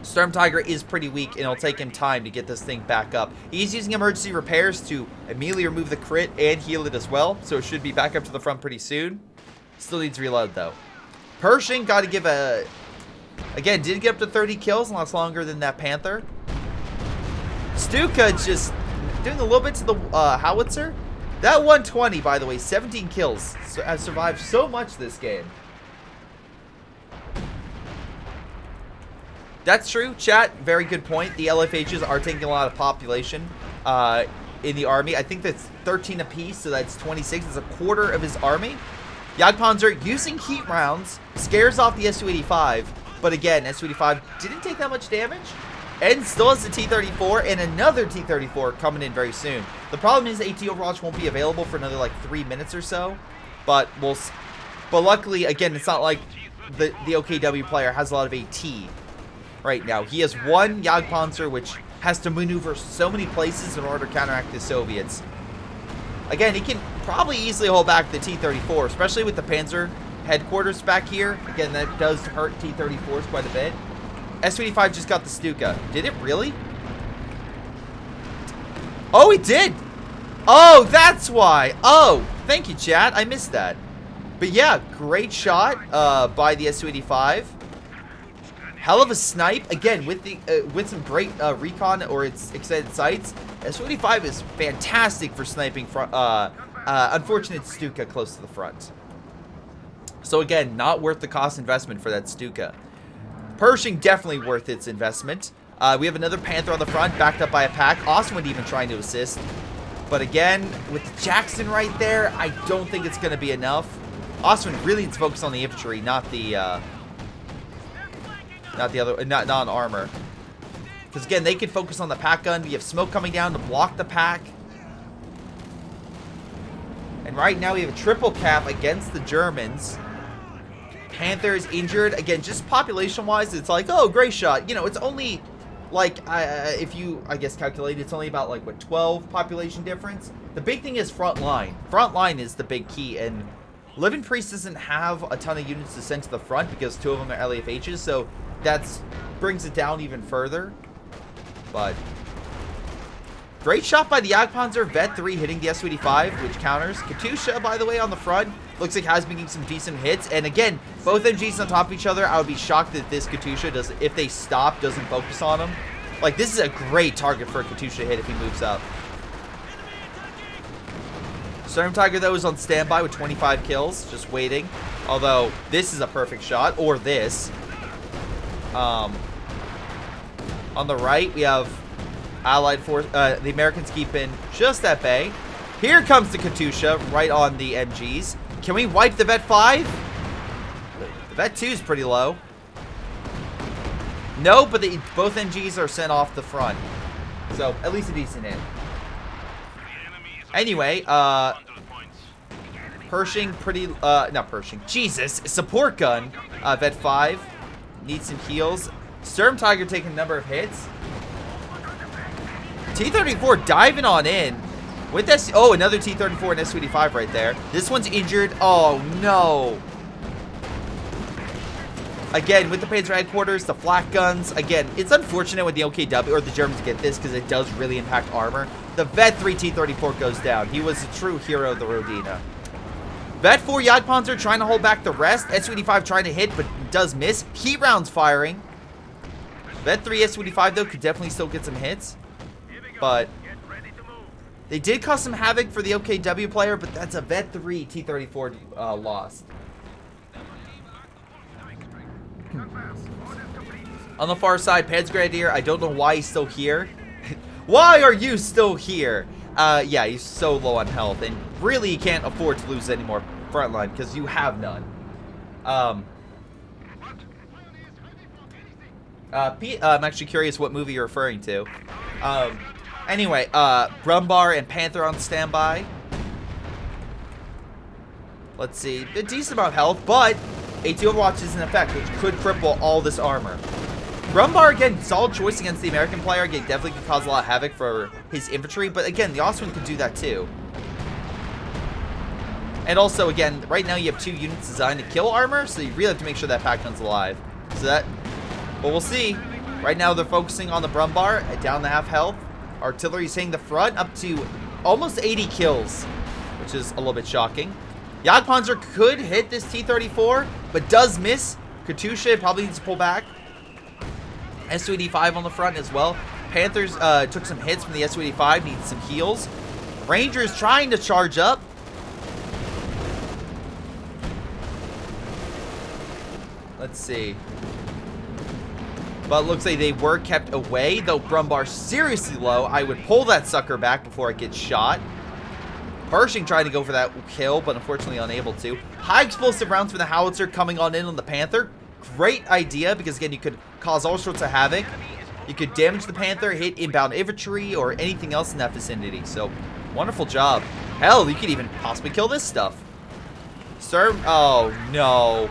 Sturm Tiger is pretty weak, and it'll take him time to get this thing back up. He's using emergency repairs to immediately remove the crit and heal it as well, so it should be back up to the front pretty soon. Still needs reload, though. Pershing got to give a... Again, did get up to 30 kills, and lost longer than that Panther. Stuka just doing a little bit to the howitzer. That 120, by the way, 17 kills, has survived so much this game. That's true, chat. Very good point. The LFHs are taking a lot of population in the army. I think that's 13 apiece, so that's 26. It's a quarter of his army. Jagdpanzer using heat rounds scares off the Su-85, but again, Su-85 didn't take that much damage and still has the T-34 and another T-34 coming in very soon. The problem is AT Overwatch won't be available for another like 3 minutes or so, but luckily, again, it's not like the OKW player has a lot of AT right now. He has one Jagdpanzer, which has to maneuver so many places in order to counteract the Soviets. Again, he can probably easily hold back the T-34, especially with the Panzer headquarters back here. Again, that does hurt T-34s quite a bit. Su-85 just got the Stuka. Did it really? Oh, it did! Oh, that's why! Oh, thank you, chat. I missed that. But yeah, great shot by the Su-85. Hell of a snipe. Again, with some great recon or its extended sights. S-25 is fantastic for sniping from unfortunate Stuka close to the front. So again, not worth the cost investment for that Stuka. Pershing definitely worth its investment. We have another Panther on the front, backed up by a pack. Oswald even trying to assist. But again, with Jackson right there, I don't think it's going to be enough. Oswald really needs to focus on the infantry, not on armor. Because again, they can focus on the pack gun. We have smoke coming down to block the pack. And right now we have a triple cap against the Germans. Panther is injured. Again, just population-wise, it's like, oh, Greyshot. You know, it's only, like, if you, I guess, calculate, it's only about, like, what, 12 population difference? The big thing is front line. Front line is the big key, and Living Priest doesn't have a ton of units to send to the front because 2 of them are LEFHs, so that brings it down even further. But great shot by the Jagdpanzer, Vet 3 hitting the S-25, which counters. Katusha, by the way, on the front. Looks like has been getting some decent hits. And again, both MGs on top of each other. I would be shocked that this Katusha, if they stop, doesn't focus on them. Like, this is a great target for a Katusha hit if he moves up. Storm Tiger, though, is on standby with 25 kills, just waiting. Although, this is a perfect shot. Or this. On the right, we have Allied force. The Americans keeping just at bay. Here comes the Katusha, right on the MGs. Can we wipe the Vet 5? The Vet 2 is pretty low. No, but both MGs are sent off the front. So, at least a decent hit. Anyway, Pershing not Pershing. Jesus, support gun. Vet 5 needs some heals. Sturm Tiger taking a number of hits. T-34 diving on in. With this, oh, another T-34 and S-25 right there. This one's injured. Oh, no. Again, with the Panzer headquarters, the flak guns. Again, it's unfortunate when the OKW or the Germans get this because it does really impact armor. The Vet 3 T-34 goes down. He was a true hero of the Rodina. Vet 4 Jagdpanzer trying to hold back the rest. S-25 trying to hit, but does miss. Heat rounds firing. Vet 3 S-25, though, could definitely still get some hits. But they did cause some havoc for the OKW player, but that's a Vet 3 T-34 loss. On the far side, Panzergrenadier, I don't know why he's still here. Why are you still here? Yeah, he's so low on health, and really you can't afford to lose any more frontline because you have none. Pete, I'm actually curious what movie you're referring to. Anyway, Brumbar and Panther on standby. Let's see. A decent amount of health, but A2 Overwatch is in effect, which could cripple all this armor. Brumbar, again, solid choice against the American player. Again, definitely could cause a lot of havoc for his infantry, but again, the Austrian could do that too. And also, again, right now you have 2 units designed to kill armor, so you really have to make sure that pack gun's alive. So that, but we'll see. Right now they're focusing on the Brumbar at down to half health. Artillery's hitting the front up to almost 80 kills, which is a little bit shocking. Jagdpanzer could hit this T-34, but does miss. Katusha probably needs to pull back. S-285 on the front as well. Panthers took some hits from the S-285, needs some heals. Rangers trying to charge up. Let's see. But it looks like they were kept away, though Brumbar seriously low. I would pull that sucker back before it gets shot. Pershing trying to go for that kill, but unfortunately unable to. High explosive rounds from the howitzer coming on in on the Panther. Great idea, because again, you could cause all sorts of havoc. You could damage the Panther, hit inbound infantry, or anything else in that vicinity. So, wonderful job. Hell, you could even possibly kill this stuff. Sir, oh no.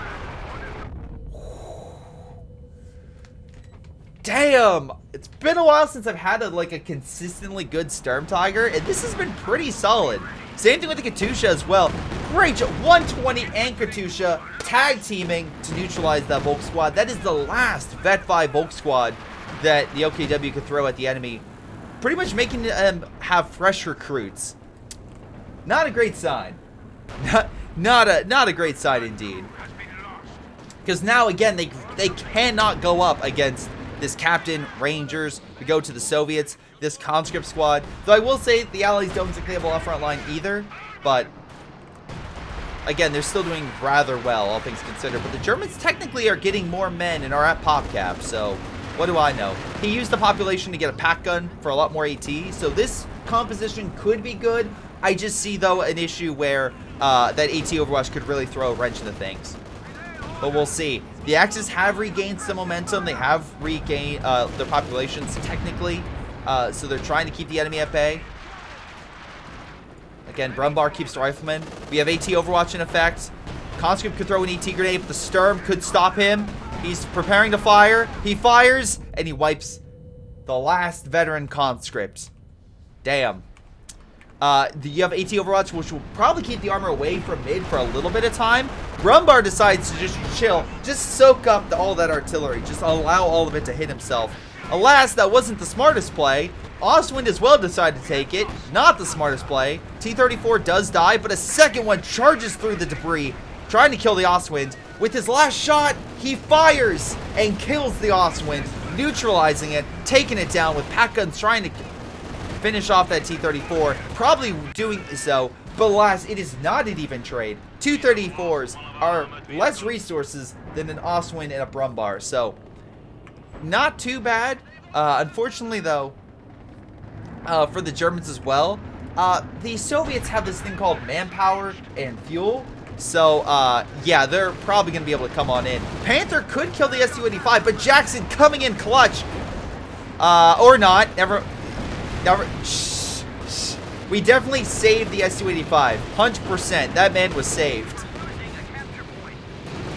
Damn! It's been a while since I've had a consistently good Sturm Tiger, and this has been pretty solid. Same thing with the Katusha as well. Great job. 120 and Katusha tag teaming to neutralize that Volk squad. That is the last Vet 5 Volk squad that the OKW could throw at the enemy. Pretty much making them have fresh recruits. Not a great sign. Not a great sign indeed. Because now, again, they cannot go up against this Captain, Rangers, we go to the Soviets, this conscript squad. Though I will say the Allies don't exactly have a lot front line either, but again, they're still doing rather well, all things considered. But the Germans technically are getting more men and are at pop cap, so what do I know? He used the population to get a pack gun for a lot more AT, so this composition could be good. I just see, though, an issue where that AT Overwatch could really throw a wrench into things. But we'll see. The Axis have regained some momentum. They have regained their populations, technically. So they're trying to keep the enemy at bay. Again, Brumbar keeps the Rifleman. We have AT Overwatch in effect. Conscript could throw an AT grenade, but the Sturm could stop him. He's preparing to fire. He fires, and he wipes the last veteran Conscript. Damn. You have AT Overwatch, which will probably keep the armor away from mid for a little bit of time. Brumbar decides to just chill, just soak up all that artillery, just allow all of it to hit himself. Alas, that wasn't the smartest play. Ostwind as well decided to take it. Not the smartest play. T-34 does die, but a second one charges through the debris, trying to kill the Ostwind. With his last shot, he fires and kills the Ostwind, neutralizing it, taking it down with pack guns trying to finish off that T-34, probably doing so, but alas, it is not an even trade. 234s are less resources than an Ostwind and a Brumbar, so not too bad. Unfortunately, though, for the Germans as well, the Soviets have this thing called manpower and fuel, so yeah, they're probably going to be able to come on in. Panther could kill the Su-85, but Jackson coming in clutch, or not, never. We definitely saved the Su-85, 100%. That man was saved.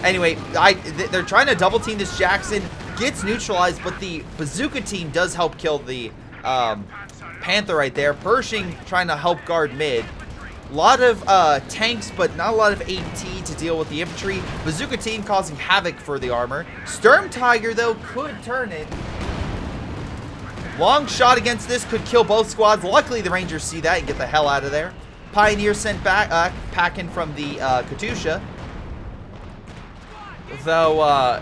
Anyway, they're trying to double team this Jackson. Gets neutralized, but the bazooka team does help kill the Panther right there. Pershing trying to help guard mid. A lot of tanks, but not a lot of AT to deal with the infantry. Bazooka team causing havoc for the armor. Sturm Tiger, though, could turn it. Long shot against this could kill both squads. Luckily, the Rangers see that and get the hell out of there. Pioneer sent back packing from the Katusha. Though,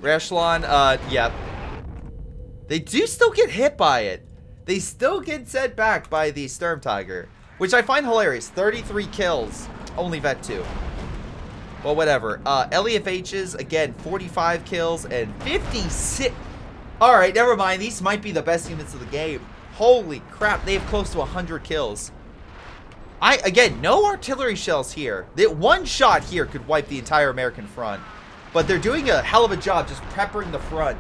Reshlon, yeah. They do still get hit by it. They still get sent back by the Sturm Tiger, which I find hilarious. 33 kills, only Vet 2. Well, whatever. LEFHs, again, 45 kills and 56... Alright, never mind. These might be the best units of the game. Holy crap, they have close to 100 kills. Again, no artillery shells here. One shot here could wipe the entire American front. But they're doing a hell of a job just peppering the front.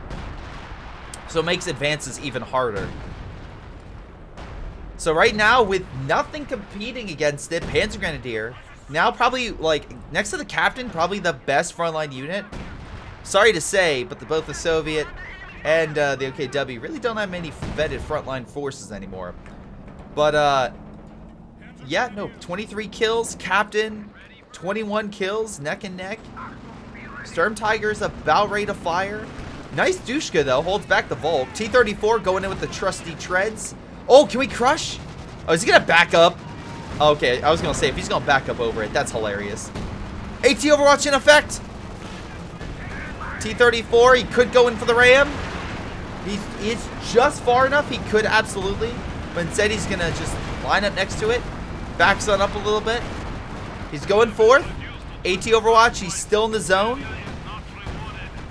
So it makes advances even harder. So right now, with nothing competing against it, Panzer Grenadier, now probably, like, next to the Captain, probably the best frontline unit. Sorry to say, but both the Soviet and the OKW really don't have many vetted frontline forces anymore. But, yeah, no, 23 kills, Captain, 21 kills, neck and neck. Sturm Tiger's about ready to fire. Nice Dushka, though, holds back the Volk. T-34 going in with the trusty treads. Oh, can we crush? Oh, is he going to back up? Okay, I was going to say, if he's going to back up over it, that's hilarious. AT Overwatch in effect. T-34, he could go in for the ram. He's just far enough. He could absolutely. But instead, he's going to just line up next to it. Backs on up a little bit. He's going forth. AT Overwatch, he's still in the zone.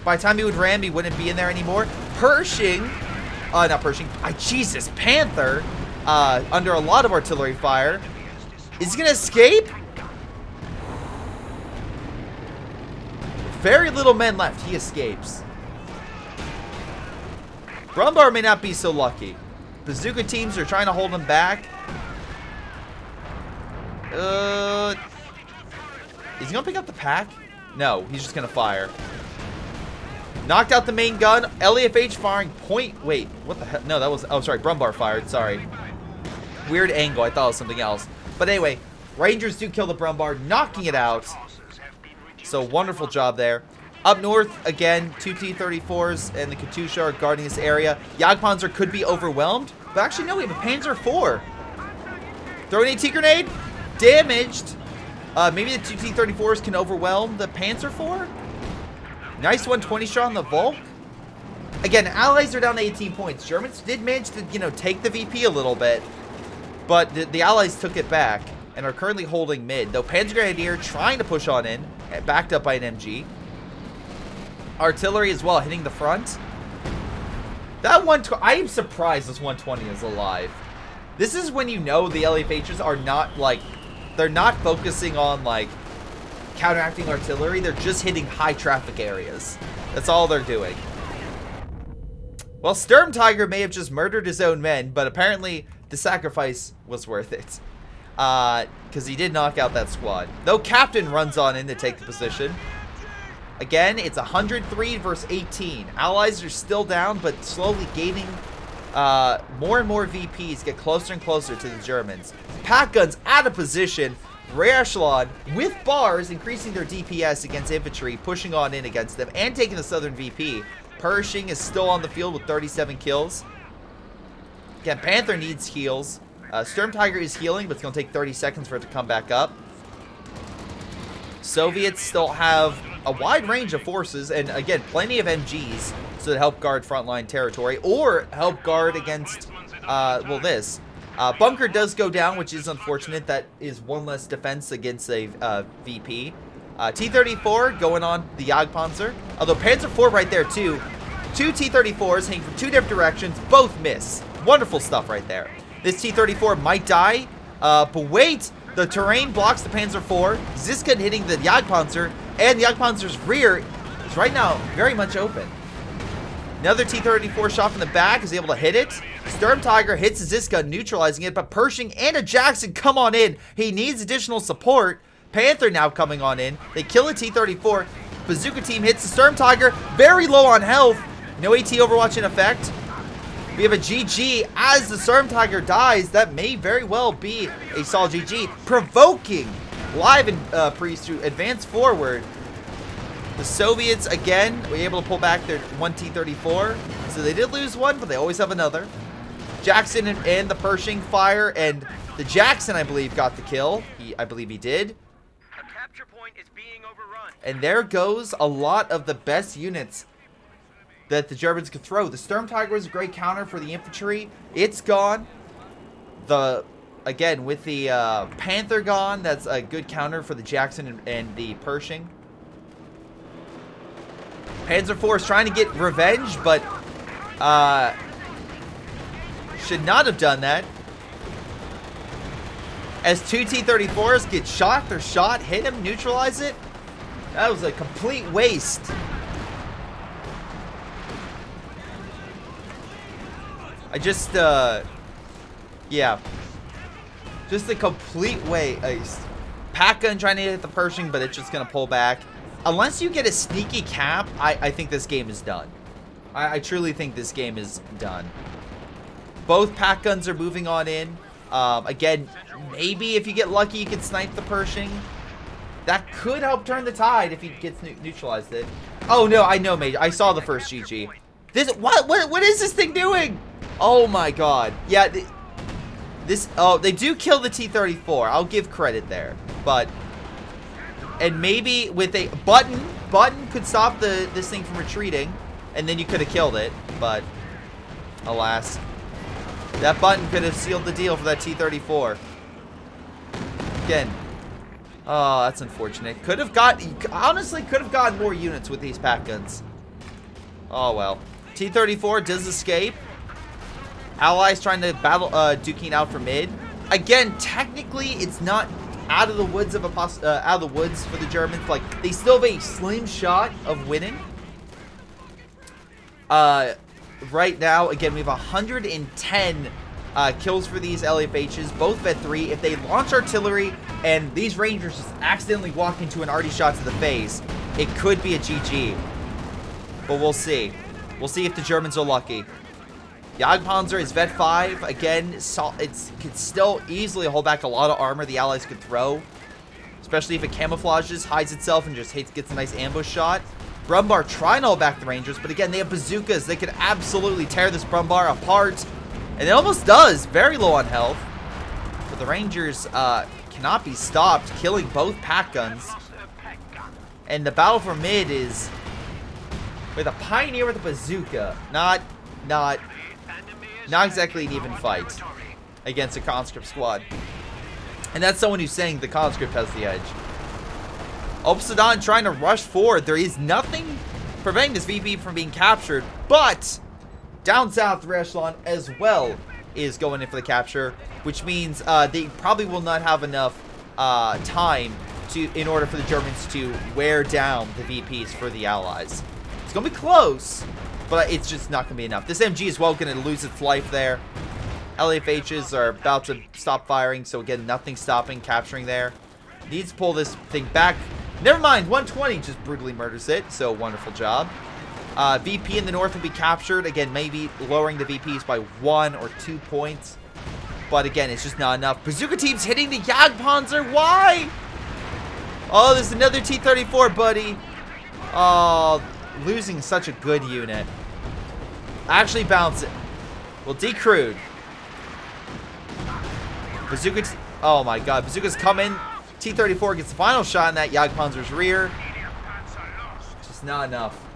By the time he would ram, he wouldn't be in there anymore. Pershing. Not Pershing. Jesus, Panther. Under a lot of artillery fire. Is he going to escape? Very little men left. He escapes. Brumbar may not be so lucky. Bazooka teams are trying to hold him back. Is he going to pick up the pack? No, he's just going to fire. Knocked out the main gun. LEFH firing point. Wait, what the heck? No, that was... Oh, sorry. Brumbar fired. Sorry. Weird angle. I thought it was something else. But anyway, Rangers do kill the Brumbar, knocking it out. So, wonderful job there. Up north, again, 2 T-34s and the Katusha are guarding this area. Jagdpanzer could be overwhelmed. But actually, no, we have a Panzer IV. Throw an AT grenade. Damaged. Maybe the two T-34s can overwhelm the Panzer IV. Nice 120 shot on the Volk. Again, Allies are down to 18 points. Germans did manage to, you know, take the VP a little bit, but the Allies took it back and are currently holding mid. Though Panzer Grenadier trying to push on in, backed up by an MG. Artillery as well, hitting the front. That 120, I am surprised this 120 is alive. This is when you know the LEFHs are not, like, they're not focusing on, like, counteracting artillery. They're just hitting high traffic areas. That's all they're doing. Well, Sturm Tiger may have just murdered his own men, but apparently the sacrifice was worth it. Because he did knock out that squad. Though Captain runs on in to take the position. Again, it's 103 versus 18. Allies are still down, but slowly gaining more and more VPs, get closer and closer to the Germans. Pack guns out of position. Rear echelon with bars, increasing their DPS against infantry, pushing on in against them, and taking the southern VP. Pershing is still on the field with 37 kills. Again, Panther needs heals. Sturm Tiger is healing, but it's going to take 30 seconds for it to come back up. Soviets still have a wide range of forces, and again, plenty of MGs so to help guard frontline territory, or help guard against, well, this. Bunker does go down, which is unfortunate. That is one less defense against a VP. T-34 going on the Jagdpanzer. Although Panzer IV right there too. Two T-34s heading from two different directions. Both miss. Wonderful stuff right there. This T-34 might die. But wait. The terrain blocks the Panzer IV. Ziska hitting the Jagdpanzer. And the Jagdpanzer's rear is right now very much open. Another T-34 shot from the back is able to hit it. Sturm Tiger hits Ziska, neutralizing it. But Pershing and a Jackson come on in. He needs additional support. Panther now coming on in. They kill a T-34. Bazooka team hits the Sturm Tiger. Very low on health. No AT Overwatch in effect. We have a GG as the Sturm Tiger dies. That may very well be a solid GG. Provoking Live and Priest to advance forward. The Soviets, again, were able to pull back their one T-34. So they did lose one, but they always have another. Jackson and the Pershing fire, and the Jackson, I believe, got the kill. I believe he did. Point is being overrun. And there goes a lot of the best units that the Germans could throw. The Sturm Tiger was a great counter for the infantry. It's gone. Again, with the Panther gone, that's a good counter for the Jackson and the Pershing. Panzer IV is trying to get revenge, but should not have done that. As two T-34s get shot, they're shot, hit him, neutralize it. That was a complete waste. Yeah. Just a complete waste. Pack gun trying to hit the Pershing, but it's just going to pull back. Unless you get a sneaky cap, I think this game is done. I truly think this game is done. Both pack guns are moving on in. Again, maybe if you get lucky, you can snipe the Pershing. That could help turn the tide if he gets neutralized it. Oh no, I know, mate. I saw the first GG. What is this thing doing? Oh my god. Yeah, they do kill the T-34. I'll give credit there. And maybe with a button could stop this thing from retreating, and then you could have killed it, but alas. That button could have sealed the deal for that T-34. Again. Oh, that's unfortunate. Honestly, could have gotten more units with these pack guns. Oh, well. T-34 does escape. Allies trying to battle, duking out for mid. Again, technically, it's not out of the woods for the Germans. Like, they still have a slim shot of winning. Right now, again, we have 110 kills for these LEFHs, both Vet 3. If they launch artillery and these Rangers just accidentally walk into an arty shot to the face, it could be a GG. But we'll see. We'll see if the Germans are lucky. Jagdpanzer is Vet 5. Again, it could still easily hold back a lot of armor the Allies could throw. Especially if it camouflages, hides itself, and just gets a nice ambush shot. Brumbar trying to hold back the Rangers, but again, they have bazookas. They could absolutely tear this Brumbar apart. And it almost does. Very low on health. But the Rangers cannot be stopped, killing both pack guns. And the battle for mid is with a Pioneer with a bazooka. Not exactly an even fight against a conscript squad. And that's someone who's saying the conscript has the edge. Obsidian trying to rush forward. There is nothing preventing this VP from being captured, but down south, the echelon as well is going in for the capture, which means they probably will not have enough time in order for the Germans to wear down the VPs for the Allies. It's going to be close, but it's just not going to be enough. This MG is well going to lose its life there. LEFHs are about to stop firing, so again, nothing stopping, capturing there. Needs to pull this thing back. Never mind, 120 just brutally murders it, so wonderful job. VP in the north will be captured. Again, maybe lowering the VPs by 1 or 2 points. But again, it's just not enough. Bazooka team's hitting the Jagdpanzer. Why? Oh, there's another T-34, buddy. Oh, losing such a good unit. Actually bounce it. Well, decrewed. Bazooka. Oh my god. Bazooka's coming. T-34 gets the final shot in that Jagdpanzer's rear. Just not enough.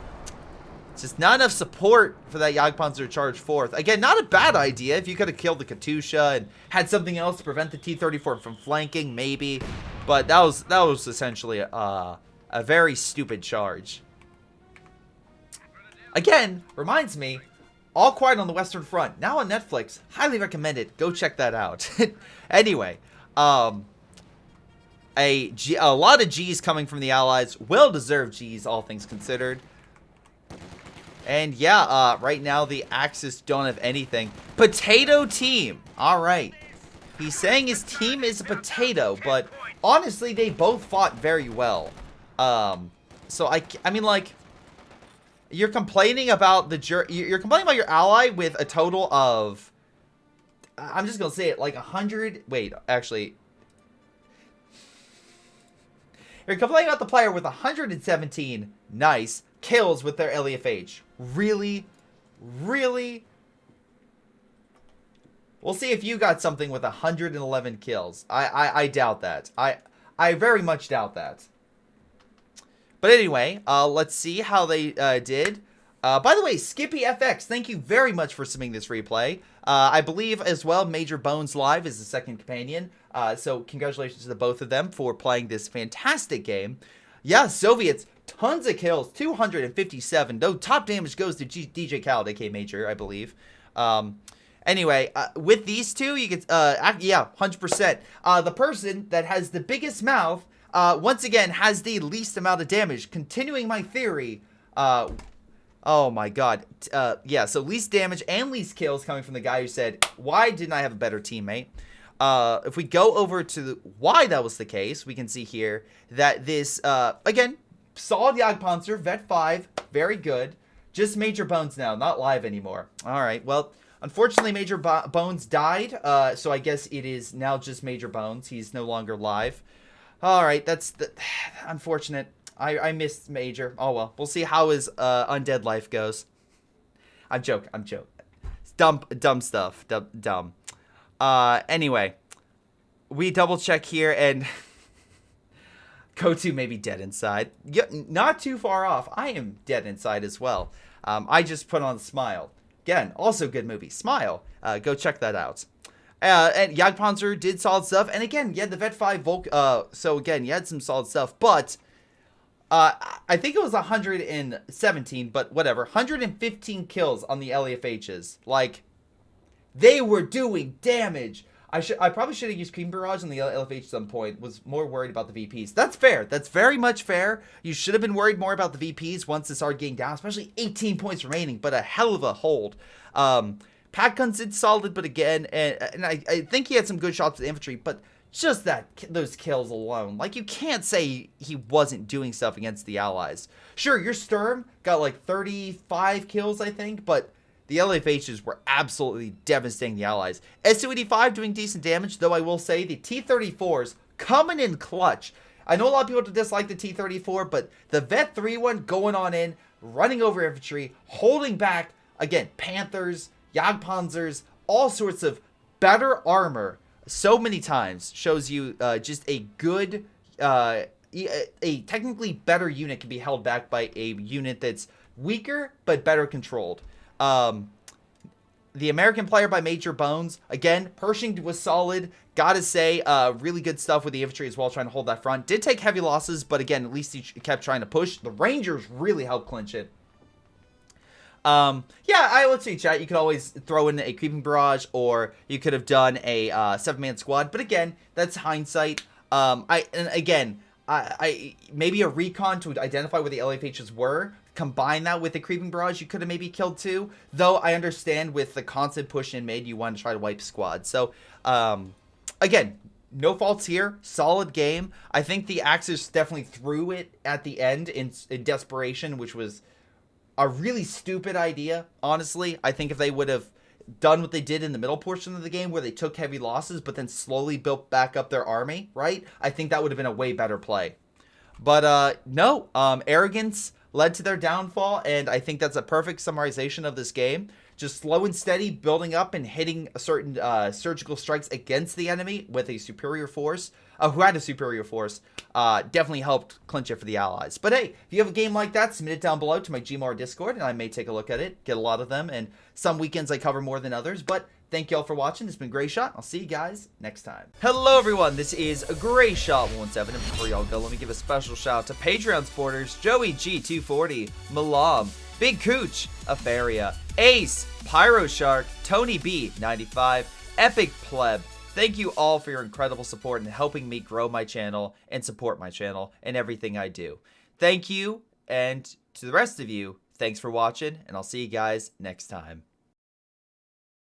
Just not enough support for that Jagdpanzer to charge forth. Again, not a bad idea. If you could have killed the Katusha and had something else to prevent the T-34 from flanking, maybe. But that was essentially a very stupid charge. Again, reminds me, All Quiet on the Western Front, now on Netflix. Highly recommend it. Go check that out. Anyway, a lot of G's coming from the Allies. Well-deserved G's, all things considered. And yeah, right now the Axis don't have anything. Potato team. All right. He's saying his team is a potato, but honestly, they both fought very well. So I mean, like, you're complaining about you're complaining about your ally with a total of, I'm just gonna say it, like 100. Wait, actually, you're complaining about the player with 117 nice kills with their LEFH. Really? Really? We'll see if you got something with 111 kills. I doubt that. I very much doubt that. But anyway, let's see how they did. By the way, Skippy FX, thank you very much for submitting this replay. I believe as well Major Bones Live is the second companion. So congratulations to the both of them for playing this fantastic game. Yeah, Soviets, tons of kills, 257. No, top damage goes to DJ Khaled, aka Major, I believe. Anyway, with these two, you get, yeah, 100%. The person that has the biggest mouth, once again, has the least amount of damage. Continuing my theory, oh my god. Yeah, so least damage and least kills coming from the guy who said, why didn't I have a better teammate? If we go over to why that was the case, we can see here that this, again, solid Jagdpanzer, Vet 5, very good. Just Major Bones now, not live anymore. All right, well, unfortunately, Major Bones died, so I guess it is now just Major Bones. He's no longer live. All right, that's unfortunate. I missed Major. Oh, well, we'll see how his undead life goes. I'm joking. I'm joking. It's dumb stuff. Dumb. Anyway, we double check here, and CoH2 may be dead inside. Yeah, not too far off. I am dead inside as well. I just put on Smile. Again, also good movie. Smile. Go check that out. And Jagdpanzer did solid stuff. And again, you had the Vet 5 Volk. So again, you had some solid stuff. But I think it was 117, but whatever. 115 kills on the LEFHs. Like, they were doing damage. I probably should have used Cream Barrage on the LFH at some point. Was more worried about the VPs. That's fair. That's very much fair. You should have been worried more about the VPs once it started getting down, especially 18 points remaining, but a hell of a hold. Pack guns did solid, but again, and I think he had some good shots with the infantry, but just those kills alone. Like, you can't say he wasn't doing stuff against the Allies. Sure, your Sturm got like 35 kills, I think, but the LFHs were absolutely devastating the Allies. Su-85 doing decent damage, though I will say the T-34s coming in clutch. I know a lot of people dislike the T-34, but the Vet 3 one going on in, running over infantry, holding back, again, Panthers, Jagdpanzers, all sorts of better armor. so many times shows you just a good, a technically better unit can be held back by a unit that's weaker but better controlled. The American player by Major Bones, again, Pershing was solid. Gotta say, really good stuff with the infantry as well, trying to hold that front. Did take heavy losses, but again, at least he kept trying to push. The Rangers really helped clinch it. Yeah, let's see, chat. You could always throw in a creeping barrage, or you could have done a 7-man squad. But again, that's hindsight. Maybe a recon to identify where the LEFHs were. Combine that with the creeping barrage, you could have maybe killed 2. Though I understand with the constant push in mid, you want to try to wipe squad. So, again, no faults here. Solid game. I think the Axis definitely threw it at the end in desperation, which was a really stupid idea, honestly. I think if they would have done what they did in the middle portion of the game, where they took heavy losses but then slowly built back up their army, right? I think that would have been a way better play. But no, arrogance led to their downfall, and I think that's a perfect summarization of this game. Just slow and steady, building up and hitting a certain surgical strikes against the enemy with a superior force, who had a superior force, definitely helped clinch it for the Allies. But hey, if you have a game like that, submit it down below to my Gmar Discord, and I may take a look at it, get a lot of them, and some weekends I cover more than others. But thank you all for watching. This has been Greyshot. I'll see you guys next time. Hello, everyone. This is Greyshot17, and before y'all go, let me give a special shout out to Patreon supporters Joey G240, Milam, BigChuche, Aphyria, Ace, PyroShark, Tony B95, Epic Pleb. Thank you all for your incredible support and helping me grow my channel and support my channel and everything I do. Thank you, and to the rest of you, thanks for watching, and I'll see you guys next time.